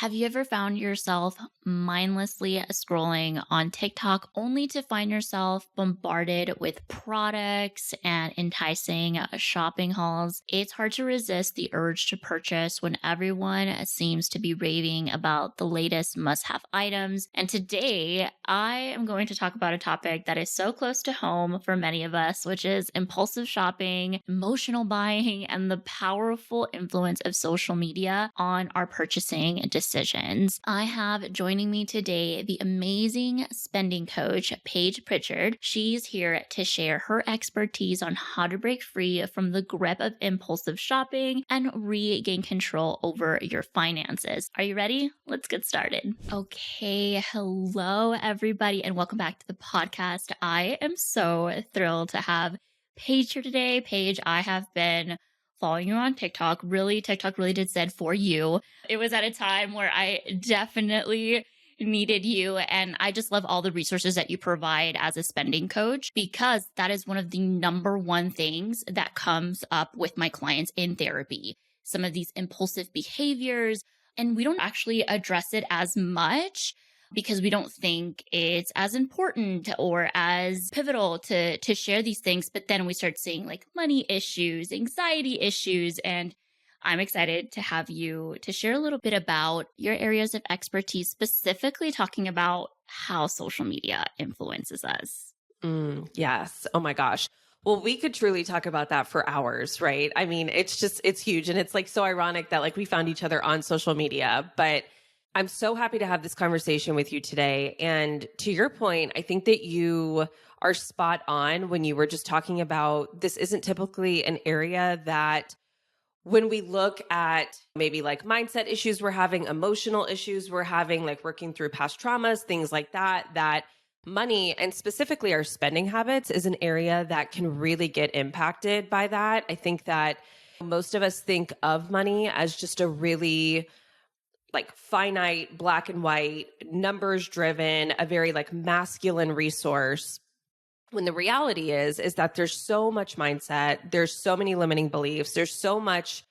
Have you ever found yourself mindlessly scrolling on TikTok only to find yourself bombarded with products and enticing shopping hauls? It's hard to resist the urge to purchase when everyone seems to be raving about the latest must have items. And today, I am going to talk about a topic that is so close to home for many of us, which is impulsive shopping, emotional buying, and the powerful influence of social media on our purchasing decisions. I have joining me today the amazing spending coach, Paige Pritchard. She's here to share her expertise on how to break free from the grip of impulsive shopping and regain control over your finances. Are you ready? Let's get started. Okay, hello everybody, and welcome back to the podcast. I am so thrilled to have Paige here today. Paige, I have been following you on TikTok. Really, TikTok really did said for you. It was at a time where I definitely needed you. And I just love all the resources that you provide as a spending coach, because that is one of the number one things that comes up with my clients in therapy. Some of these impulsive behaviors, and we don't actually address it as much because we don't think it's as important or as pivotal to share these things. But then we start seeing like money issues, anxiety issues, and I'm excited to have you to share a little bit about your areas of expertise, specifically talking about how social media influences us. Yes. Oh my gosh. Well, we could truly talk about that for hours, right? I mean, it's huge. And it's like so ironic that like we found each other on social media, but I'm so happy to have this conversation with you today. And to your point, I think that you are spot on when you were just talking about this isn't typically an area that when we look at maybe like mindset issues we're having, emotional issues we're having, like working through past traumas, things like that, that money and specifically our spending habits is an area that can really get impacted by that. I think that most of us think of money as just a really like finite, black and white, numbers driven, a very like masculine resource. When the reality is that there's so much mindset, there's so many limiting beliefs, there's so much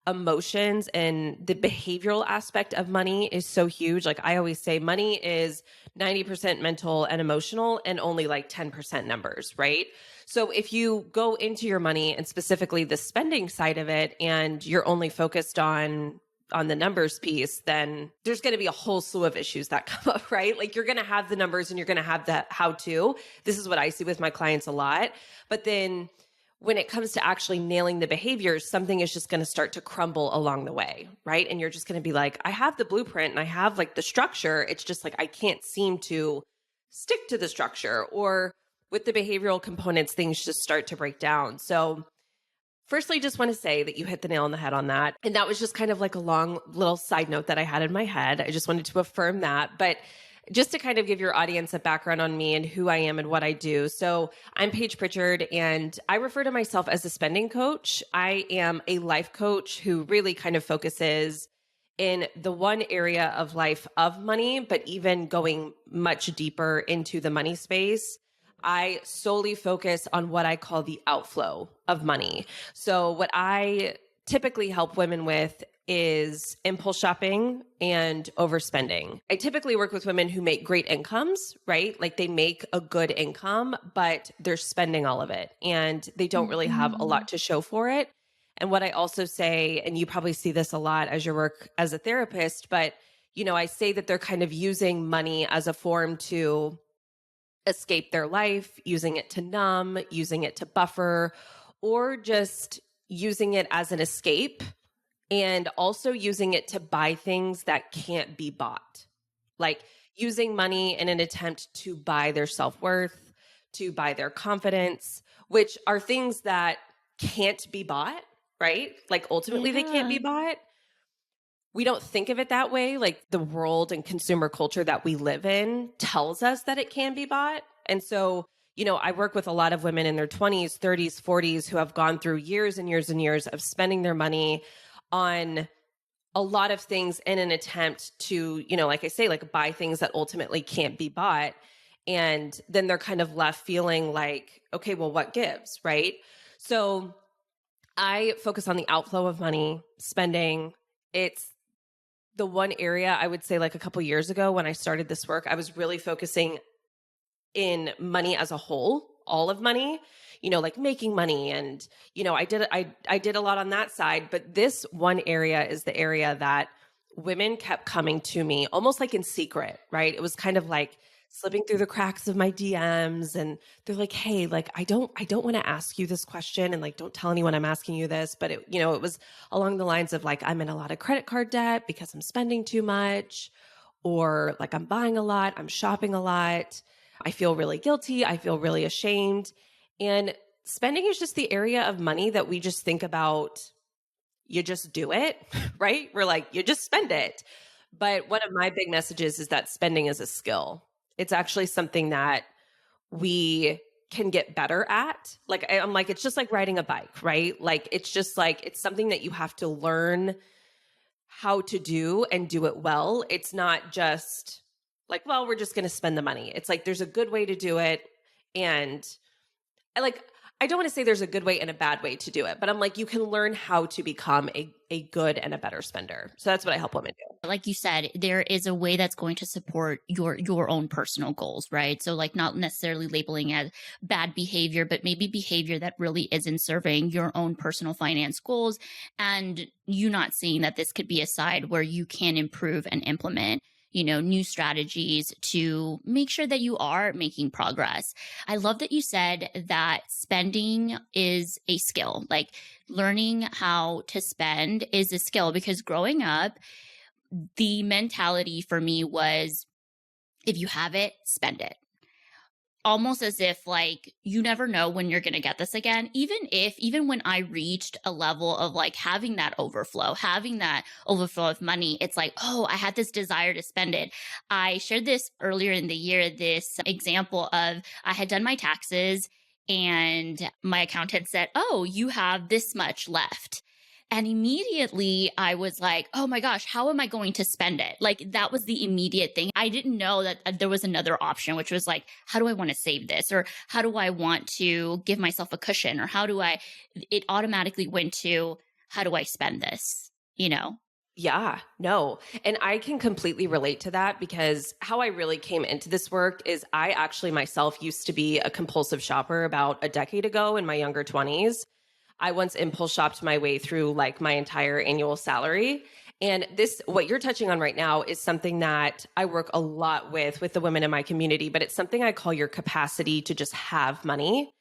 emotions, and the behavioral aspect of money is so huge. Like I always say, money is 90% mental and emotional and only like 10% numbers, right? So if you go into your money and specifically the spending side of it, and you're only focused on the numbers piece, then there's going to be a whole slew of issues that come up, right? Like you're going to have the numbers and you're going to have the how to. This is what I see with my clients a lot. But then when it comes to actually nailing the behaviors, something is just going to start to crumble along the way, right? And you're just going to be like, I have the blueprint and I have like the structure. It's just like, I can't seem to stick to the structure, or with the behavioral components, things just start to break down. So firstly, just want to say that you hit the nail on the head on that. And that was just kind of like a long little side note that I had in my head. I just wanted to affirm that. But just to kind of give your audience a background on me and who I am and what I do. So I'm Paige Pritchard, and I refer to myself as a spending coach. I am a life coach who really kind of focuses in the one area of life of money, but even going much deeper into the money space. I solely focus on what I call the outflow of money. So what I typically help women with is impulse shopping and overspending. I typically work with women who make great incomes, right? Like they make a good income, but they're spending all of it and they don't really have a lot to show for it. And what I also say, and you probably see this a lot as your work as a therapist, but I say that they're kind of using money as a form to escape their life, using it to numb, using it to buffer, or just using it as an escape, and also using it to buy things that can't be bought. Like using money in an attempt to buy their self-worth, to buy their confidence, which are things that can't be bought, right? Like ultimately they can't be bought. We don't think of it that way. Like the world and consumer culture that we live in tells us that it can be bought. And so, I work with a lot of women in their 20s, 30s, 40s who have gone through years and years and years of spending their money on a lot of things in an attempt to, like I say, like buy things that ultimately can't be bought. And then they're kind of left feeling like, okay, well, what gives, right? So I focus on the outflow of money, spending. It's the one area I would say like a couple years ago when I started this work, I was really focusing in money as a whole, all of money, like making money. And, I did a lot on that side, but this one area is the area that women kept coming to me almost like in secret, right? It was kind of like slipping through the cracks of my DMs, and they're like, "Hey, like I don't want to ask you this question, and like don't tell anyone I'm asking you this." But it was along the lines of like, I'm in a lot of credit card debt because I'm spending too much, or like I'm buying a lot, I'm shopping a lot. I feel really guilty. I feel really ashamed. And spending is just the area of money that we just think about. You just do it, right? We're like, you just spend it. But one of my big messages is that spending is a skill. It's actually something that we can get better at. Like, I'm like, it's just like riding a bike, right? Like, it's just like, it's something that you have to learn how to do and do it well. It's not just like, well, we're just going to spend the money. It's like, there's a good way to do it. And I like, I don't want to say there's a good way and a bad way to do it, but I'm like, you can learn how to become a good and a better spender. So that's what I help women do. Like you said, there is a way that's going to support your own personal goals, right? So like not necessarily labeling as bad behavior, but maybe behavior that really isn't serving your own personal finance goals, and you not seeing that this could be a side where you can improve and implement new strategies to make sure that you are making progress. I love that you said that spending is a skill. Like learning how to spend is a skill, because growing up, the mentality for me was if you have it, spend it. Almost as if like you never know when you're going to get this again. Even when I reached a level of like having that overflow of money, it's like, oh, I had this desire to spend it. I shared this earlier in the year, this example of I had done my taxes and my accountant said, oh, you have this much left. And immediately I was like, oh my gosh, how am I going to spend it? Like that was the immediate thing. I didn't know that there was another option, which was like, how do I want to save this? Or how do I want to give myself a cushion? Or it automatically went to, how do I spend this? Yeah, no. And I can completely relate to that, because how I really came into this work is I actually myself used to be a compulsive shopper about a decade ago in my younger 20s. I once impulse shopped my way through like my entire annual salary. And what you're touching on right now is something that I work a lot with the women in my community, but it's something I call your capacity to just have money.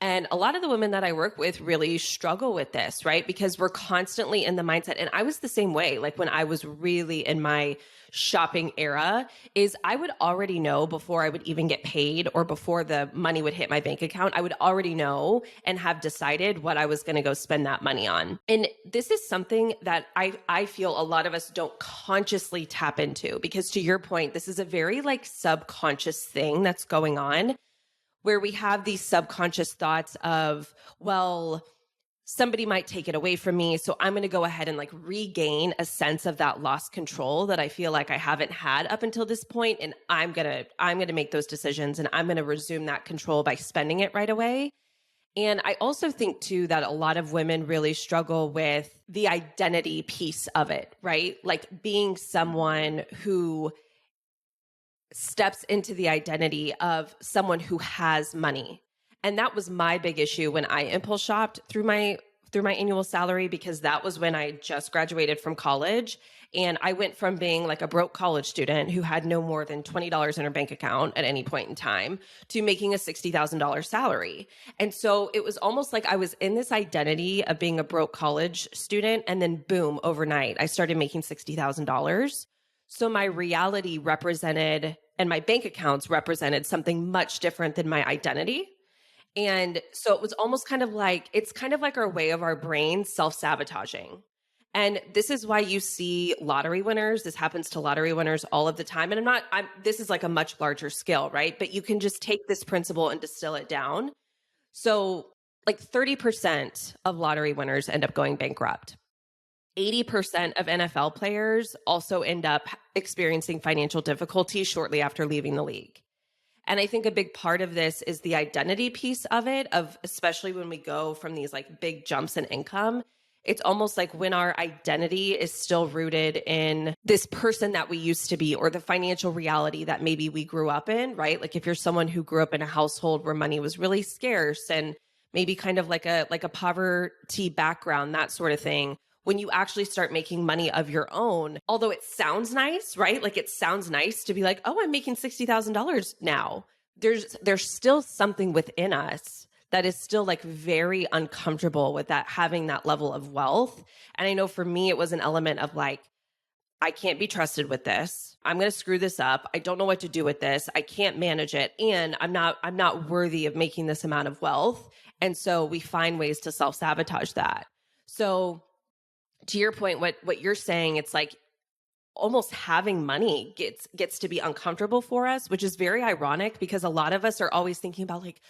And a lot of the women that I work with really struggle with this, right? Because we're constantly in the mindset. And I was the same way. Like when I was really in my shopping era, is I would already know before I would even get paid or before the money would hit my bank account, I would already know and have decided what I was going to go spend that money on. And this is something that I feel a lot of us don't consciously tap into, because to your point, this is a very like subconscious thing that's going on, where we have these subconscious thoughts of, well, somebody might take it away from me, so I'm going to go ahead and like regain a sense of that lost control that I feel like I haven't had up until this point, and I'm going to make those decisions, and I'm going to resume that control by spending it right away. And I also think too that a lot of women really struggle with the identity piece of it, right? Like being someone who steps into the identity of someone who has money. And that was my big issue when I impulse shopped through my annual salary, because that was when I just graduated from college. And I went from being like a broke college student who had no more than $20 in her bank account at any point in time to making a $60,000 salary. And so it was almost like I was in this identity of being a broke college student. And then boom, overnight, I started making $60,000. So my reality represented, and my bank accounts represented something much different than my identity. And so it was almost kind of like, it's kind of like our way of our brain self-sabotaging. And this is why you see lottery winners. This happens to lottery winners all of the time. And this is like a much larger scale, right? But you can just take this principle and distill it down. So like 30% of lottery winners end up going bankrupt. 80% of NFL players also end up experiencing financial difficulty shortly after leaving the league. And I think a big part of this is the identity piece of it, of especially when we go from these like big jumps in income, it's almost like when our identity is still rooted in this person that we used to be, or the financial reality that maybe we grew up in, right? Like if you're someone who grew up in a household where money was really scarce and maybe kind of like a poverty background, that sort of thing. When you actually start making money of your own, although it sounds nice, right? Like it sounds nice to be like, oh, I'm making $60,000 now. There's still something within us that is still like very uncomfortable with that, having that level of wealth. And I know for me, it was an element of like, I can't be trusted with this. I'm going to screw this up. I don't know what to do with this. I can't manage it. And I'm not worthy of making this amount of wealth. And so we find ways to self-sabotage that. So to your point, what you're saying, it's like almost having money gets to be uncomfortable for us, which is very ironic because a lot of us are always thinking about like,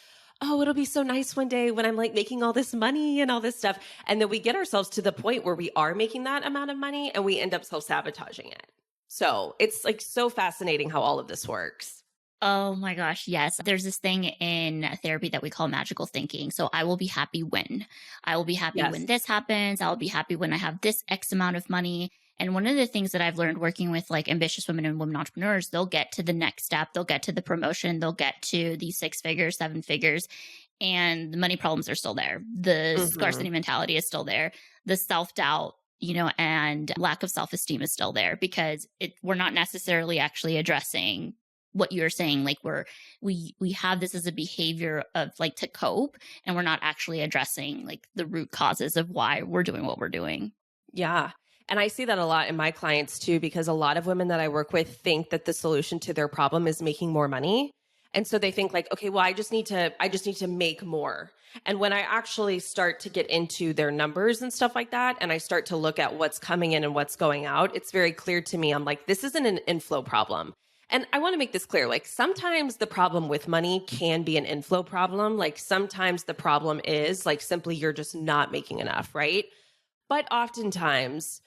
oh, it'll be so nice one day when I'm like making all this money and all this stuff. And then we get ourselves to the point where we are making that amount of money and we end up self-sabotaging it. So it's like so fascinating how all of this works. Oh my gosh, yes. There's this thing in therapy that we call magical thinking. So I will be happy when. I will be happy when Yes. this happens. I'll be happy when I have this X amount of money. And one of the things that I've learned working with like ambitious women and women entrepreneurs, they'll get to the next step, they'll get to the promotion, they'll get to the 6 figures, 7 figures, and the money problems are still there. The Hmm. scarcity mentality is still there. The self-doubt, and lack of self-esteem is still there because we're not necessarily actually addressing what you're saying. Like we have this as a behavior of like to cope, and we're not actually addressing like the root causes of why we're doing what we're doing. Yeah. And I see that a lot in my clients too, because a lot of women that I work with think that the solution to their problem is making more money. And so they think like, okay, well, I just need to make more. And when I actually start to get into their numbers and stuff like that, and I start to look at what's coming in and what's going out, it's very clear to me. I'm like, this isn't an inflow problem. And I want to make this clear. Like sometimes the problem with money can be an inflow problem. Like sometimes the problem is like simply you're just not making enough, right? But oftentimes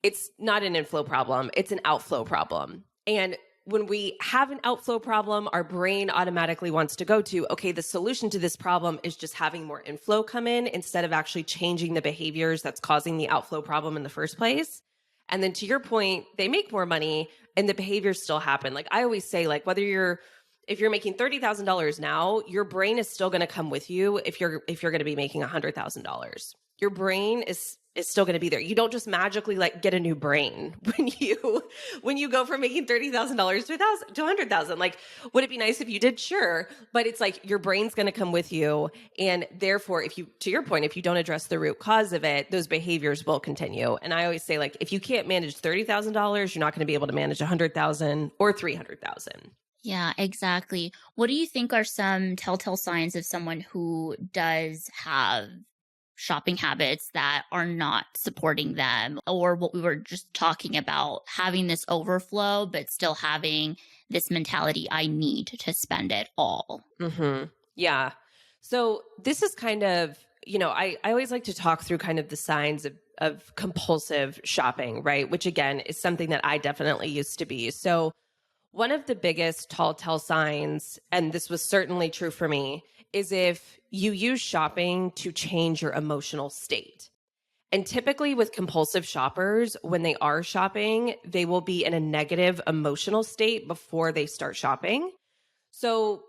it's not an inflow problem, it's an outflow problem. And when we have an outflow problem, our brain automatically wants to go to, okay, the solution to this problem is just having more inflow come in instead of actually changing the behaviors that's causing the outflow problem in the first place. And then to your point, they make more money and the behaviors still happen. Like I always say, like if you're making $30,000 now, your brain is still going to come with you if you're going to be making $100,000. Your brain is still going to be there. You don't just magically like get a new brain when you go from making $30,000 to 1,000 to 100,000. Like, would it be nice if you did? Sure, but it's like your brain's going to come with you, and therefore, to your point, if you don't address the root cause of it, those behaviors will continue. And I always say, like, if you can't manage $30,000, you're not going to be able to manage 100,000 or 300,000. Yeah, exactly. What do you think are some telltale signs of someone who does have shopping habits that are not supporting them, or what we were just talking about, having this overflow but still having this mentality, I need to spend it all? Hmm. Yeah. So this is kind of, I always like to talk through kind of the signs of compulsive shopping, right? Which again is something that I definitely used to be. So one of the biggest tall tell signs, and this was certainly true for me, is if you use shopping to change your emotional state. And typically with compulsive shoppers, when they are shopping, they will be in a negative emotional state before they start shopping. So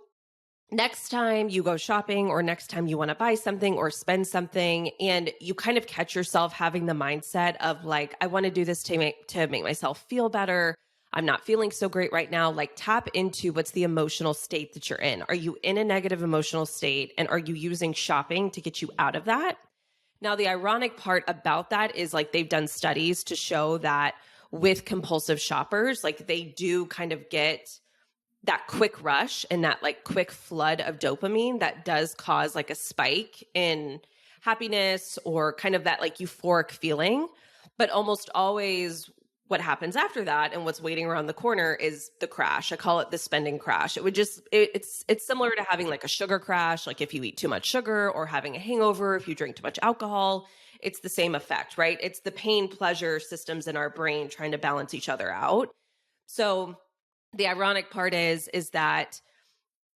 next time you go shopping or next time you want to buy something or spend something and you kind of catch yourself having the mindset of like, I want to do this to make myself feel better. I'm not feeling so great right now. Like tap into what's the emotional state that you're in. Are you in a negative emotional state and are you using shopping to get you out of that? Now, the ironic part about that is like they've done studies to show that with compulsive shoppers, like they do kind of get that quick rush and that like quick flood of dopamine that does cause like a spike in happiness or kind of that like euphoric feeling. But almost always what happens after that and what's waiting around the corner is the crash. I call it the spending crash. It's similar to having like a sugar crash, like if you eat too much sugar, or having a hangover if you drink too much alcohol. It's the same effect, right? It's the pain pleasure systems in our brain trying to balance each other out. So the ironic part is that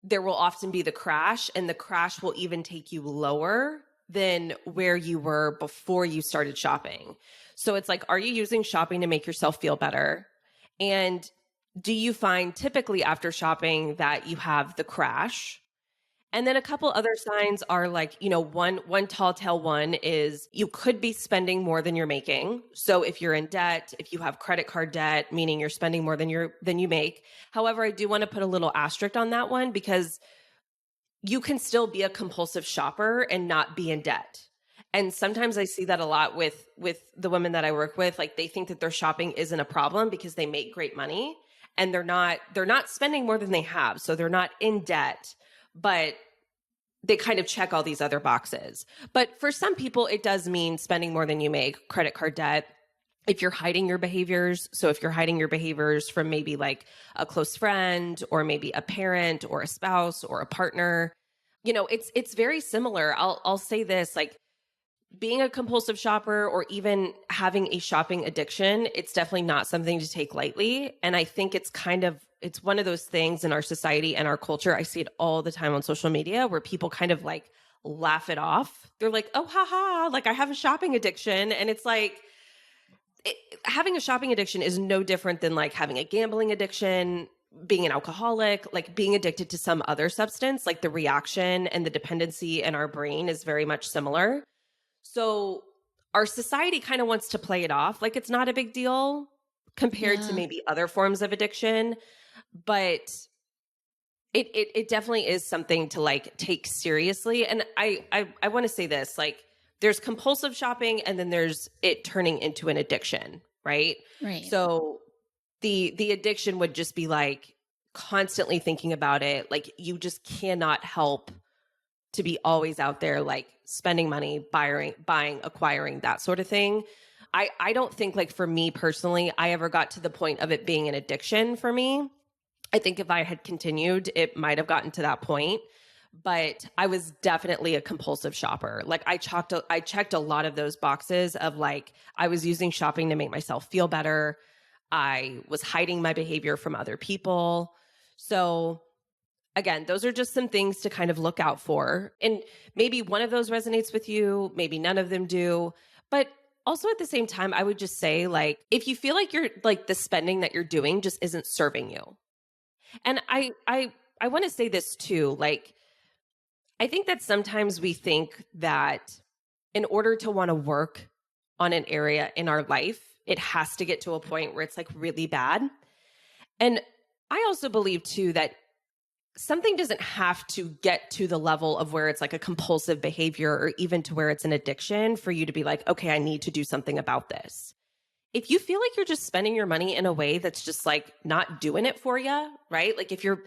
there will often be the crash, and the crash will even take you lower than where you were before you started shopping. So it's like, are you using shopping to make yourself feel better? And do you find typically after shopping that you have the crash? And then a couple other signs are like, one tall tale one is you could be spending more than you're making. So if you're in debt, if you have credit card debt, meaning you're spending more than you make. However, I do want to put a little asterisk on that one because you can still be a compulsive shopper and not be in debt. And sometimes I see that a lot with the women that I work with. Like they think that their shopping isn't a problem because they make great money and they're not spending more than they have. So they're not in debt, but they kind of check all these other boxes. But for some people, it does mean spending more than you make, credit card debt. If you're hiding your behaviors, so if you're hiding your behaviors from maybe like a close friend or maybe a parent or a spouse or a partner, it's very similar. I'll say this, like being a compulsive shopper or even having a shopping addiction, it's definitely not something to take lightly. And I think it's one of those things in our society and our culture. I see it all the time on social media where people kind of like laugh it off. They're like, oh, haha, like I have a shopping addiction. And it's like, having a shopping addiction is no different than like having a gambling addiction, being an alcoholic, like being addicted to some other substance. Like the reaction and the dependency in our brain is very much similar. So our society kind of wants to play it off like it's not a big deal compared to maybe other forms of addiction. But it definitely is something to like take seriously. And I want to say this, like there's compulsive shopping and then there's it turning into an addiction, right? Right. So the addiction would just be like constantly thinking about it. Like you just cannot help to be always out there, like spending money, buying, acquiring, that sort of thing. I don't think like for me personally, I ever got to the point of it being an addiction for me. I think if I had continued, it might have gotten to that point. But I was definitely a compulsive shopper. Like I checked a lot of those boxes of like, I was using shopping to make myself feel better. I was hiding my behavior from other people. So again, those are just some things to kind of look out for. And maybe one of those resonates with you, maybe none of them do. But also at the same time, I would just say like, if you feel like you're like the spending that you're doing just isn't serving you. And I want to say this too, like, I think that sometimes we think that in order to want to work on an area in our life, it has to get to a point where it's like really bad. And I also believe too that something doesn't have to get to the level of where it's like a compulsive behavior or even to where it's an addiction for you to be like, okay, I need to do something about this. If you feel like you're just spending your money in a way that's just like not doing it for you, right? Like if you're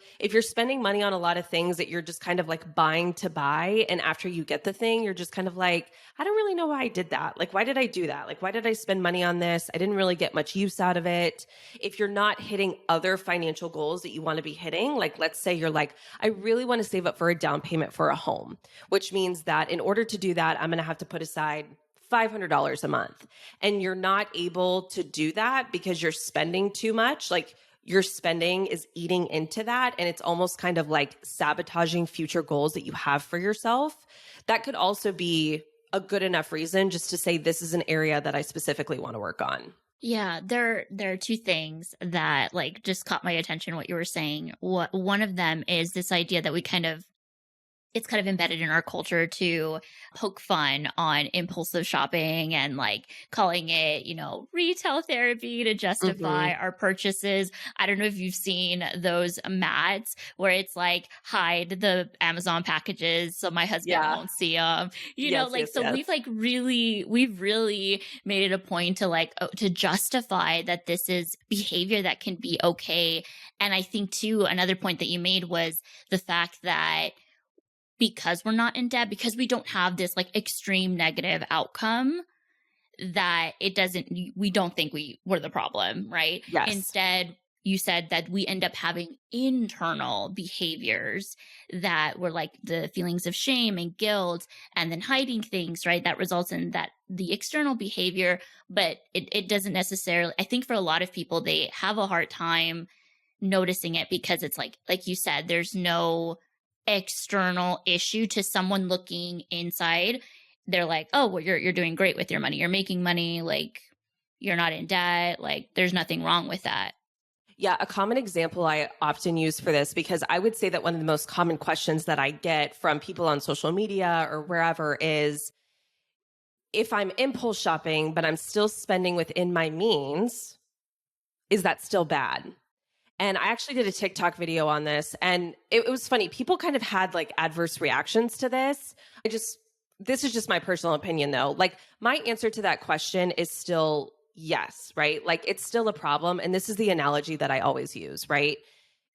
spending money on a lot of things that you're just kind of like buying to buy, and after you get the thing, you're just kind of like, I don't really know why I did that. Like, why did I do that? Like, why did I spend money on this? I didn't really get much use out of it. If you're not hitting other financial goals that you want to be hitting, like let's say you're like, I really want to save up for a down payment for a home, which means that in order to do that, I'm going to have to put aside $500 a month, and you're not able to do that because you're spending too much. Like your spending is eating into that, and it's almost kind of like sabotaging future goals that you have for yourself. That could also be a good enough reason just to say, this is an area that I specifically want to work on. Yeah, there are two things that like just caught my attention what you were saying. One of them is this idea that it's kind of embedded in our culture to poke fun on impulsive shopping and like calling it, retail therapy to justify our purchases. I don't know if you've seen those mats where it's like hide the Amazon packages so my husband won't see them. Yes. We've really made it a point to like to justify that this is behavior that can be okay. And I think too, another point that you made was the fact that because we're not in debt, because we don't have this like extreme negative outcome, that we don't think we're the problem, right? Yes. Instead, you said that we end up having internal behaviors that were like the feelings of shame and guilt and then hiding things, right? That results in that the external behavior, but it doesn't necessarily, I think for a lot of people, they have a hard time noticing it because it's like you said, there's no external issue to someone looking inside. they're like, "Oh, well, you're doing great with your money. You're making money, like you're not in debt, like there's nothing wrong with that." Yeah, a common example I often use for this, because I would say that one of the most common questions that I get from people on social media or wherever is, if I'm impulse shopping, but I'm still spending within my means, is that still bad? And I actually did a TikTok video on this, and it was funny. People kind of had like adverse reactions to this. This is just my personal opinion though. Like, my answer to that question is still yes, right? Like, it's still a problem. And this is the analogy that I always use, right?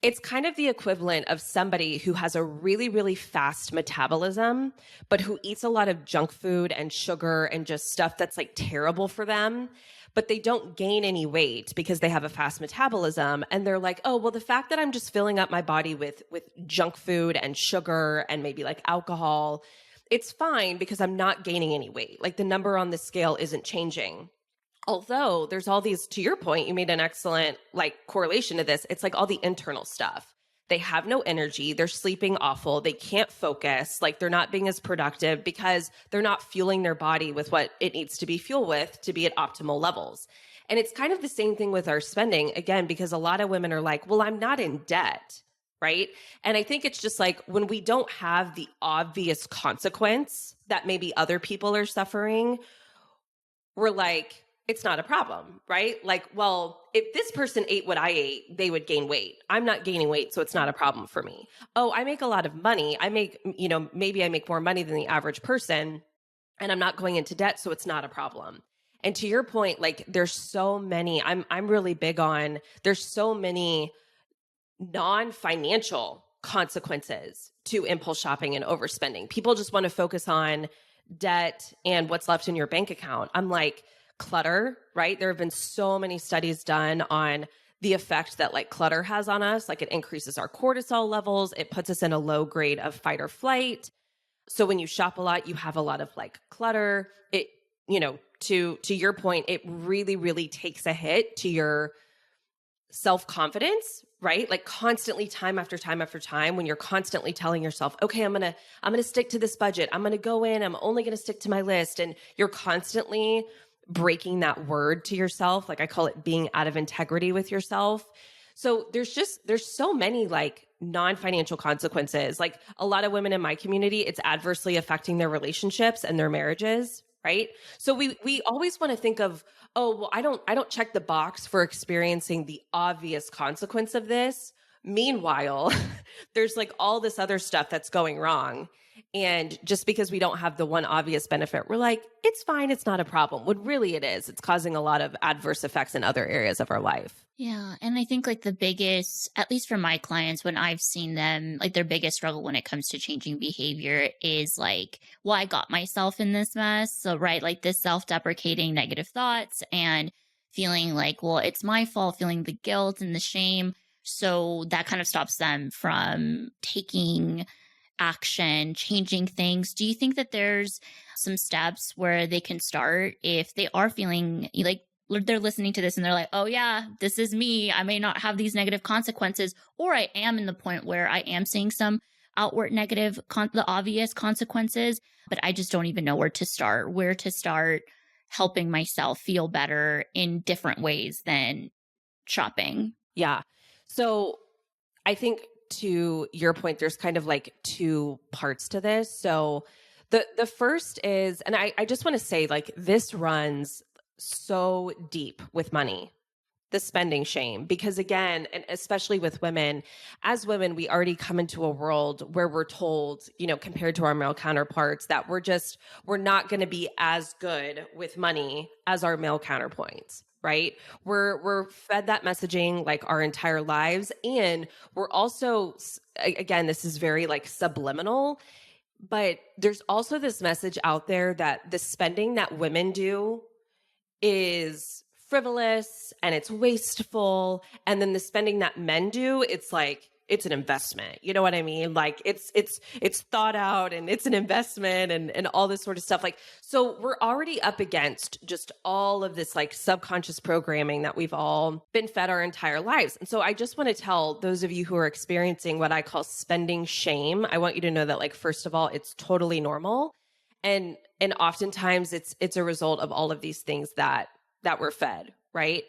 It's kind of the equivalent of somebody who has a really, really fast metabolism, but who eats a lot of junk food and sugar and just stuff that's like terrible for them. But they don't gain any weight because they have a fast metabolism. And they're like, oh, well, the fact that I'm just filling up my body with junk food and sugar and maybe like alcohol, it's fine because I'm not gaining any weight. Like, the number on the scale isn't changing. Although there's all these, to your point, you made an excellent like correlation to this. It's like all the internal stuff. They have no energy. They're sleeping awful. They can't focus. Like, they're not being as productive because they're not fueling their body with what it needs to be fueled with to be at optimal levels. And it's kind of the same thing with our spending, again, because a lot of women are like, well, I'm not in debt, right? And I think it's just like, when we don't have the obvious consequence that maybe other people are suffering, we're like, it's not a problem, right? Like, well, if this person ate what I ate, they would gain weight. I'm not gaining weight, so it's not a problem for me. Oh, I make a lot of money. I make, maybe I make more money than the average person, and I'm not going into debt, so it's not a problem. And to your point, like, there's so many, I'm really big on, there's so many non-financial consequences to impulse shopping and overspending. People just want to focus on debt and what's left in your bank account. I'm like, clutter, right? There have been so many studies done on the effect that like clutter has on us. Like, it increases our cortisol levels. It puts us in a low grade of fight or flight. So when you shop a lot, you have a lot of like clutter. It, to your point, it really, really takes a hit to your self-confidence, right? Like, constantly, time after time after time, when you're constantly telling yourself, okay, I'm going to stick to this budget. I'm going to go in, I'm only going to stick to my list. And you're constantly breaking that word to yourself. Like, I call it being out of integrity with yourself. So there's so many like non-financial consequences. Like, a lot of women in my community, it's adversely affecting their relationships and their marriages, right? So we always want to think of, oh, well, I don't check the box for experiencing the obvious consequence of this. Meanwhile, there's like all this other stuff that's going wrong. And just because we don't have the one obvious benefit, we're like, it's fine, it's not a problem. When really it is. It's causing a lot of adverse effects in other areas of our life. Yeah. And I think like the biggest, at least for my clients, when I've seen them, like their biggest struggle when it comes to changing behavior is like, well, I got myself in this mess. So, right, like this self deprecating negative thoughts and feeling like, well, it's my fault, feeling the guilt and the shame. So that kind of stops them from taking action, changing things. Do you think that there's some steps where they can start if they are feeling like they're listening to this and they're like, oh yeah, this is me. I may not have these negative consequences, or I am in the point where I am seeing some outward negative, the obvious consequences, but I just don't even know where to start helping myself feel better in different ways than shopping. Yeah. So I think, to your point, there's kind of like two parts to this. So the first is, and I just want to say, like, this runs so deep with money, the spending shame, because again, and especially with women, as women, we already come into a world where we're told, compared to our male counterparts, that we're not going to be as good with money as our male counterpoints. Right? We're fed that messaging like our entire lives. And we're also, again, this is very like subliminal, but there's also this message out there that the spending that women do is frivolous and it's wasteful. And then the spending that men do, it's like, it's an investment. You know what I mean? Like, it's thought out and it's an investment and all this sort of stuff. Like, so we're already up against just all of this like subconscious programming that we've all been fed our entire lives. And so I just want to tell those of you who are experiencing what I call spending shame, I want you to know that, like, first of all, it's totally normal. And oftentimes it's a result of all of these things that we're fed, right?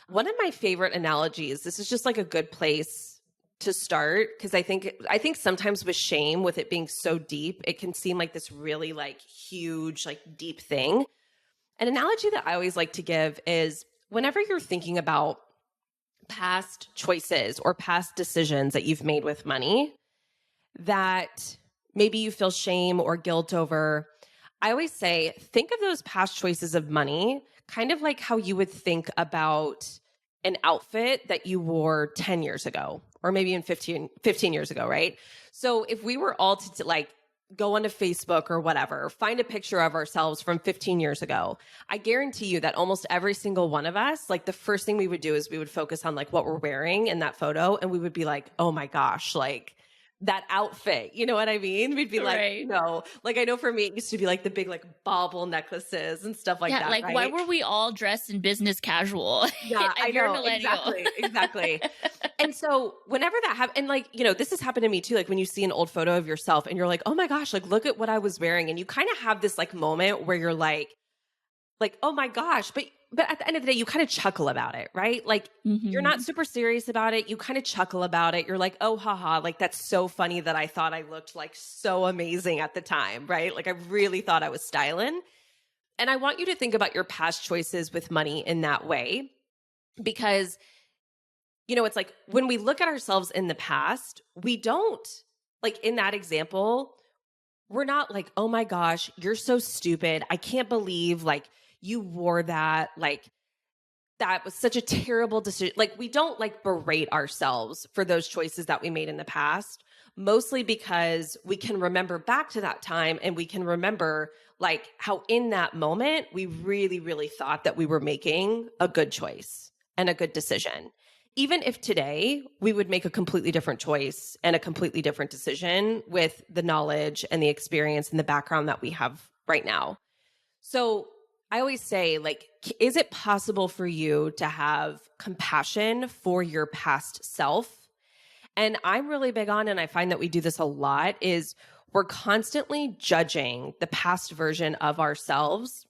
One of my favorite analogies, this is just like a good place to start, because I think sometimes with shame, with it being so deep, it can seem like this really like huge, like deep thing. An analogy that I always like to give is whenever you're thinking about past choices or past decisions that you've made with money that maybe you feel shame or guilt over, I always say, think of those past choices of money kind of like how you would think about an outfit that you wore 10 years ago, or maybe in 15 years ago, right? So if we were all to like go onto Facebook or whatever, find a picture of ourselves from 15 years ago, I guarantee you that almost every single one of us, like the first thing we would do is we would focus on like what we're wearing in that photo. And we would be like, oh my gosh, like that outfit, you know what I mean? We'd be like, Right. like I know for me, it used to be like the big like bauble necklaces and stuff like Yeah, that, like why right? were we all dressed in business casual? Yeah, I If you're a know. millennial. Exactly. Exactly. And so whenever that happens, and like, this has happened to me too, like when you see an old photo of yourself and you're like, oh my gosh, like look at what I was wearing. And you kind of have this like moment where you're like, oh my gosh. But at the end of the day, you kind of chuckle about it, right? Like you're not Mhm. super serious about it. You kind of chuckle about it. You're like, oh, haha, like that's so funny that I thought I looked like so amazing at the time, right? Like I really thought I was styling. And I want you to think about your past choices with money in that way, because it's like when we look at ourselves in the past, we don't, like in that example, we're not like, oh my gosh, you're so stupid. I can't believe like you wore that. Like that was such a terrible decision. Like we don't like berate ourselves for those choices that we made in the past, mostly because we can remember back to that time and we can remember like how in that moment we really, really thought that we were making a good choice and a good decision. Even if today we would make a completely different choice and a completely different decision with the knowledge and the experience and the background that we have right now. So I always say, like, is it possible for you to have compassion for your past self? And I'm really big on, and I find that we do this a lot, is we're constantly judging the past version of ourselves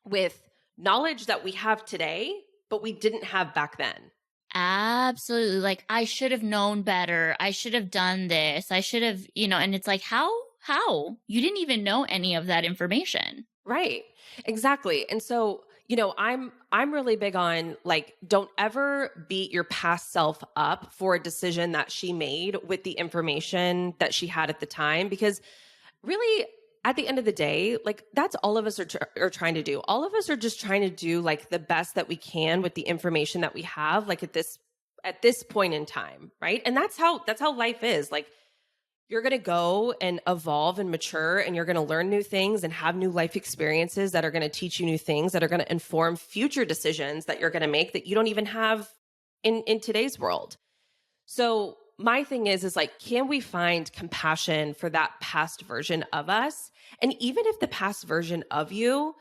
with knowledge that we have today, but we didn't have back then. Absolutely. Like, I should have known better. I should have done this. I should have, and it's like, how? How? You didn't even know any of that information. Right. Exactly. And so, I'm really big on like don't ever beat your past self up for a decision that she made with the information that she had at the time, because really at the end of the day, like that's all of us are trying to do. All of us are just trying to do like the best that we can with the information that we have like at this point in time, right? And that's how life is. Like you're going to go and evolve and mature, and you're going to learn new things and have new life experiences that are going to teach you new things that are going to inform future decisions that you're going to make that you don't even have in today's world. So my thing is like, can we find compassion for that past version of us? And even if the past version of you,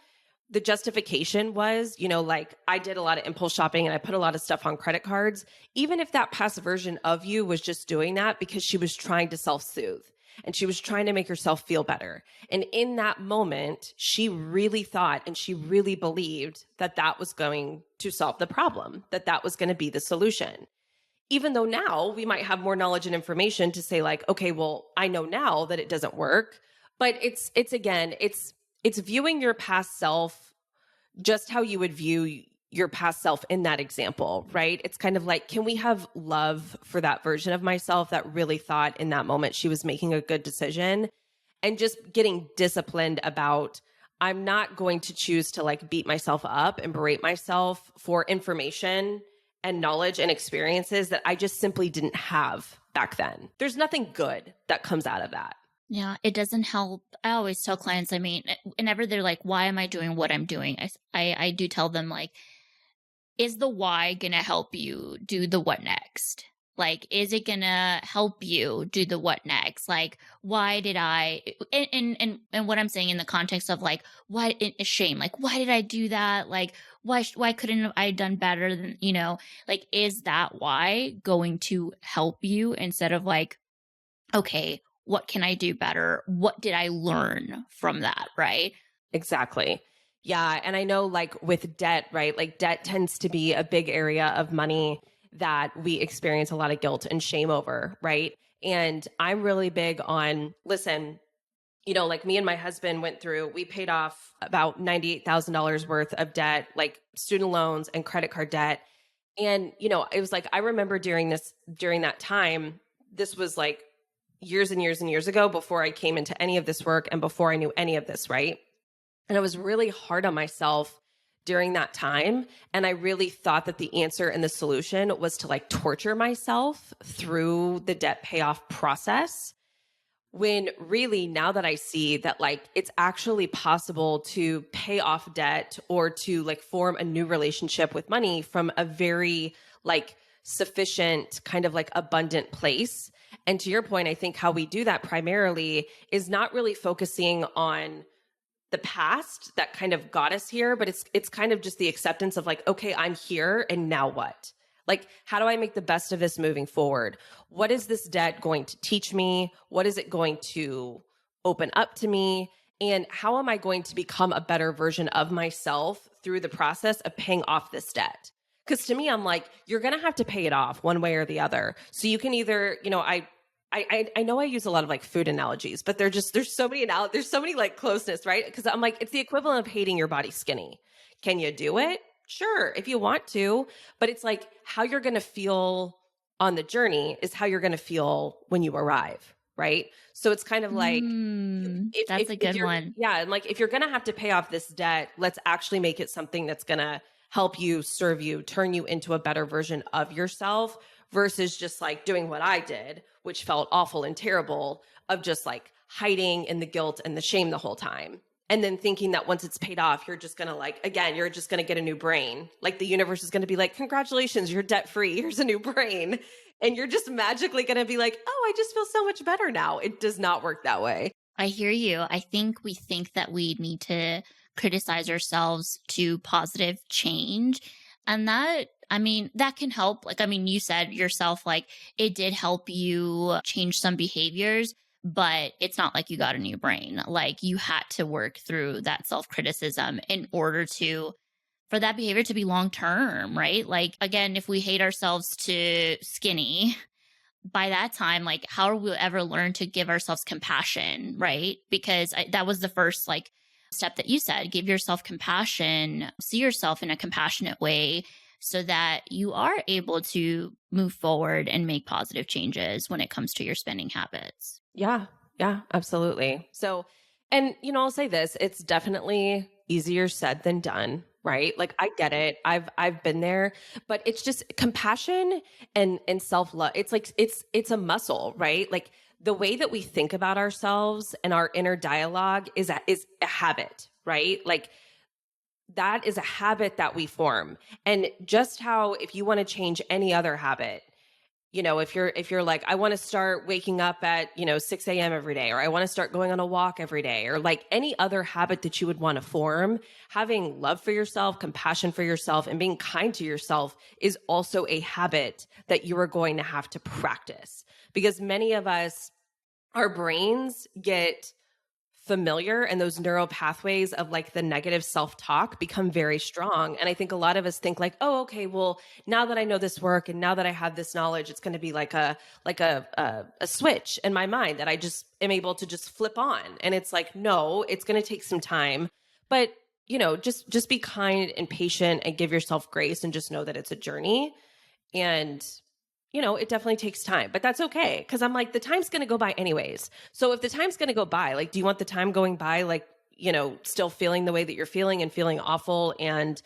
the justification was, like I did a lot of impulse shopping and I put a lot of stuff on credit cards. Even if that past version of you was just doing that because she was trying to self-soothe and she was trying to make herself feel better. And in that moment, she really thought and she really believed that that was going to solve the problem, that that was going to be the solution. Even though now we might have more knowledge and information to say like, okay, well, I know now that it doesn't work. But it's viewing your past self just how you would view your past self in that example, right? It's kind of like, can we have love for that version of myself that really thought in that moment she was making a good decision, and just getting disciplined about, I'm not going to choose to like beat myself up and berate myself for information and knowledge and experiences that I just simply didn't have back then. There's nothing good that comes out of that. Yeah, it doesn't help. I always tell clients, I mean, whenever they're like, why am I doing what I'm doing? I do tell them, like, is the why going to help you do the what next? Like, is it going to help you do the what next? Like, why did I, and what I'm saying in the context of like, why, shame, like, why did I do that? Like, why couldn't I done better than, like, is that why going to help you instead of like, okay, what can I do better? What did I learn from that? Right. Exactly. Yeah. And I know, like with debt, right? Like debt tends to be a big area of money that we experience a lot of guilt and shame over, right? And I'm really big on, listen, like me and my husband went through, we paid off about $98,000 worth of debt, like student loans and credit card debt. And, it was like, I remember during that time, this was like years and years and years ago before I came into any of this work and before I knew any of this, right? And I was really hard on myself during that time. And I really thought that the answer and the solution was to like torture myself through the debt payoff process. When really, now that I see that like it's actually possible to pay off debt or to like form a new relationship with money from a very like sufficient kind of like abundant place. And to your point, I think how we do that primarily is not really focusing on the past that kind of got us here, but it's kind of just the acceptance of like, okay, I'm here and now what? Like, how do I make the best of this moving forward? What is this debt going to teach me? What is it going to open up to me? And how am I going to become a better version of myself through the process of paying off this debt? Because to me, I'm like, you're going to have to pay it off one way or the other. So you can either, I know I use a lot of like food analogies, but there's so many there's so many like closeness, right? Because I'm like, it's the equivalent of hating your body skinny. Can you do it? Sure, if you want to, but it's like how you're going to feel on the journey is how you're going to feel when you arrive, right? So it's kind of like That's a if good you're one. yeah, and like if you're going to have to pay off this debt, let's actually make it something that's going to help you, serve you, turn you into a better version of yourself versus just like doing what I did, which felt awful and terrible of just like hiding in the guilt and the shame the whole time. And then thinking that once it's paid off, you're just going to like, again, you're just going to get a new brain. Like the universe is going to be like, congratulations, you're debt free. Here's a new brain. And you're just magically going to be like, oh, I just feel so much better now. It does not work that way. I hear you. I think we think that we need to criticize ourselves to positive change. And that, I mean, that can help. Like, I mean, you said yourself, like, it did help you change some behaviors, but it's not like you got a new brain. Like, you had to work through that self criticism in order for that behavior to be long term, right? Like, again, if we hate ourselves to skinny, by that time, like, how will we ever learn to give ourselves compassion, right? Because that was the first, like, step that you said, give yourself compassion, see yourself in a compassionate way so that you are able to move forward and make positive changes when it comes to your spending habits. Yeah. Yeah, absolutely. So, and I'll say this, it's definitely easier said than done, right? Like I get it. I've been there, but it's just compassion and self-love. It's like it's a muscle, right? Like the way that we think about ourselves and our inner dialogue is a habit, right? Like that is a habit that we form. And just how if you want to change any other habit, if you're like, I want to start waking up at, 6 a.m. every day, or I want to start going on a walk every day, or like any other habit that you would want to form, having love for yourself, compassion for yourself, and being kind to yourself is also a habit that you are going to have to practice. Because many of us, our brains get familiar and those neural pathways of like the negative self-talk become very strong. And I think a lot of us think like, oh, okay, well, now that I know this work and now that I have this knowledge, it's going to be like a switch in my mind that I just am able to just flip on. And it's like, no, it's going to take some time, but just be kind and patient and give yourself grace and just know that it's a journey. And it definitely takes time, but that's okay. Cause I'm like, the time's going to go by anyways. So if the time's going to go by, like, do you want the time going by, like, still feeling the way that you're feeling and feeling awful and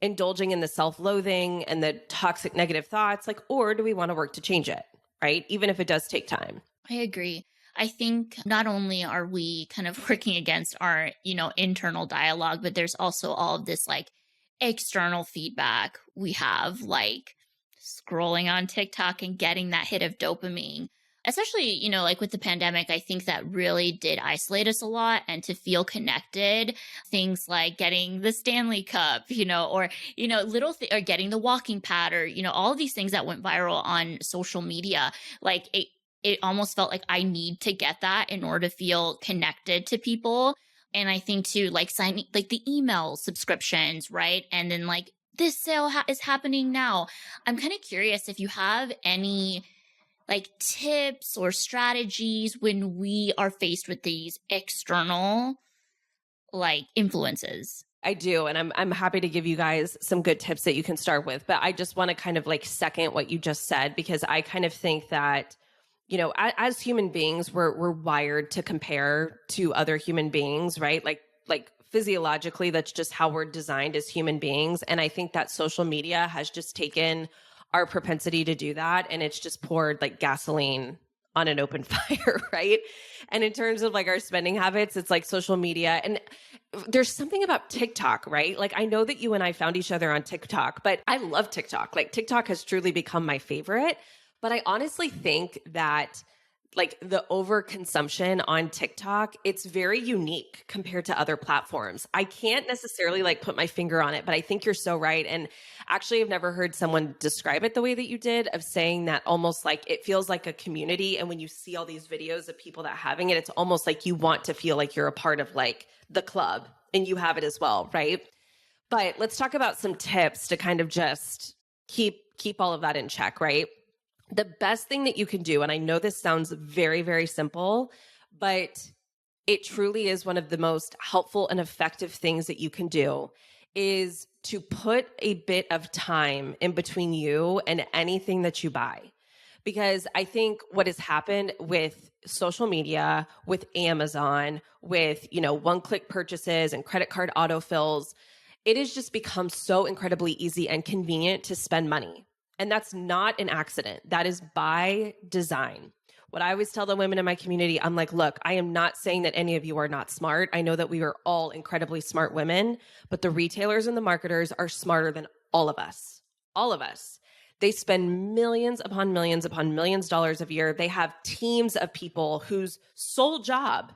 indulging in the self-loathing and the toxic negative thoughts, like, or do we want to work to change it? Right. Even if it does take time. I agree. I think not only are we kind of working against our, internal dialogue, but there's also all of this like external feedback we have, like scrolling on TikTok and getting that hit of dopamine. Especially, like with the pandemic, I think that really did isolate us a lot. And to feel connected, things like getting the Stanley Cup, or, or getting the walking pad or, all of these things that went viral on social media, like it almost felt like I need to get that in order to feel connected to people. And I think too, like signing like the email subscriptions, right? And then like this sale is happening now. I'm kind of curious if you have any like tips or strategies when we are faced with these external like influences. I do. And I'm happy to give you guys some good tips that you can start with. But I just want to kind of like second what you just said, because I kind of think that, you know, as human beings, we're wired to compare to other human beings, right? Like physiologically, that's just how we're designed as human beings. And I think that social media has just taken our propensity to do that, and it's just poured like gasoline on an open fire, right? And in terms of like our spending habits, it's like social media. And there's something about TikTok, right? Like I know that you and I found each other on TikTok, but I love TikTok. Like TikTok has truly become my favorite. But I honestly think that like the overconsumption on TikTok, it's very unique compared to other platforms. I can't necessarily like put my finger on it, but I think you're so right. And actually, I've never heard someone describe it the way that you did, of saying that almost like it feels like a community. And when you see all these videos of people that having it, it's almost like you want to feel like you're a part of like the club, and you have it as well, right? But let's talk about some tips to kind of just keep all of that in check, right? The best thing that you can do, and I know this sounds very, very simple, but it truly is one of the most helpful and effective things that you can do, is to put a bit of time in between you and anything that you buy. Because I think what has happened with social media, with Amazon, with, you know, one-click purchases and credit card autofills, it has just become so incredibly easy and convenient to spend money. And that's not an accident. That is by design. What I always tell the women in my community, I'm like, look, I am not saying that any of you are not smart. I know that we are all incredibly smart women, but the retailers and the marketers are smarter than all of us. All of us. They spend millions upon millions upon millions of dollars a year. They have teams of people whose sole job,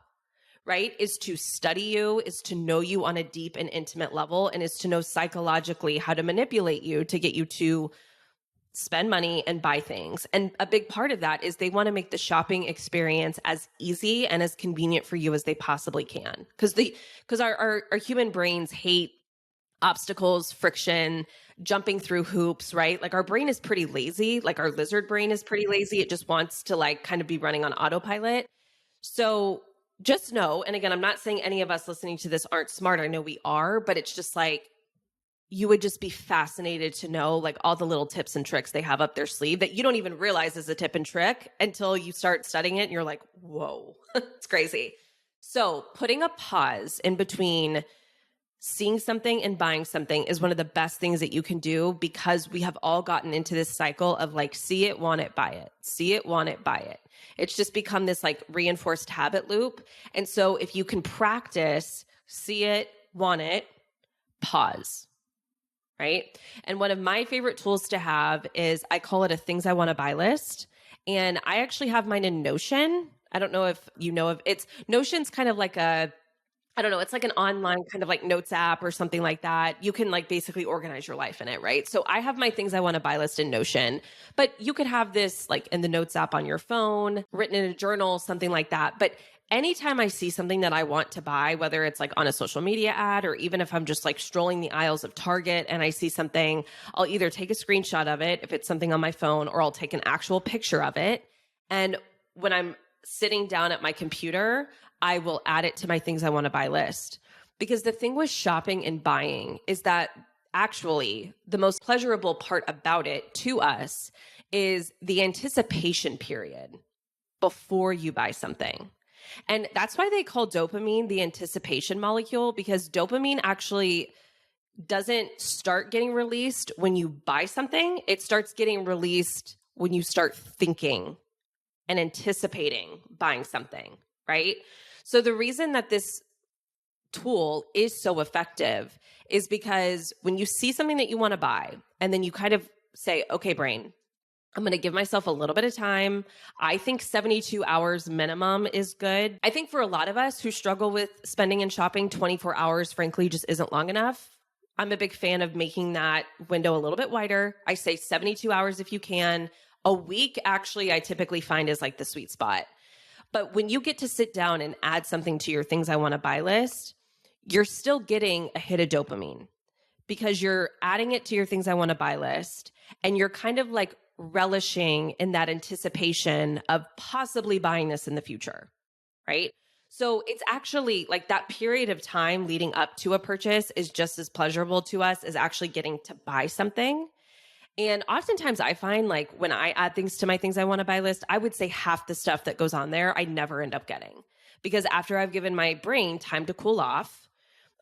right, is to study you, is to know you on a deep and intimate level, and is to know psychologically how to manipulate you to get you to spend money and buy things. And a big part of that is they want to make the shopping experience as easy and as convenient for you as they possibly can. Because our human brains hate obstacles, friction, jumping through hoops, right? Like our brain is pretty lazy. Like our lizard brain is pretty lazy. It just wants to like kind of be running on autopilot. So just know, and again, I'm not saying any of us listening to this aren't smart. I know we are, but it's just like, you would just be fascinated to know like all the little tips and tricks they have up their sleeve that you don't even realize is a tip and trick until you start studying it and you're like, whoa, it's crazy. So putting a pause in between seeing something and buying something is one of the best things that you can do, because we have all gotten into this cycle of like, see it, want it, buy it, see it, want it, buy it. It's just become this like reinforced habit loop. And so if you can practice, see it, want it, pause. Right. And one of my favorite tools to have is, I call it a things I want to buy list. And I actually have mine in Notion. I don't know if you know of it's Notion's kind of like I don't know, it's like an online kind of like notes app or something like that. You can like basically organize your life in it, right? So I have my things I want to buy list in Notion, but you could have this like in the notes app on your phone, written in a journal, something like that. But anytime I see something that I want to buy, whether it's like on a social media ad, or even if I'm just like strolling the aisles of Target and I see something, I'll either take a screenshot of it if it's something on my phone, or I'll take an actual picture of it. And when I'm sitting down at my computer, I will add it to my things I want to buy list. Because the thing with shopping and buying is that actually the most pleasurable part about it to us is the anticipation period before you buy something. And that's why they call dopamine the anticipation molecule, because dopamine actually doesn't start getting released when you buy something. It starts getting released when you start thinking and anticipating buying something, right? So the reason that this tool is so effective is because when you see something that you want to buy, and then you kind of say, okay, brain, I'm going to give myself a little bit of time. I think 72 hours minimum is good. I think for a lot of us who struggle with spending and shopping, 24 hours, frankly, just isn't long enough. I'm a big fan of making that window a little bit wider. I say 72 hours if you can. A week, actually, I typically find is like the sweet spot. But when you get to sit down and add something to your things I want to buy list, you're still getting a hit of dopamine because you're adding it to your things I want to buy list and you're kind of like relishing in that anticipation of possibly buying this in the future, right? So it's actually like that period of time leading up to a purchase is just as pleasurable to us as actually getting to buy something. And oftentimes I find like when I add things to my things I want to buy list, I would say half the stuff that goes on there, I never end up getting because after I've given my brain time to cool off,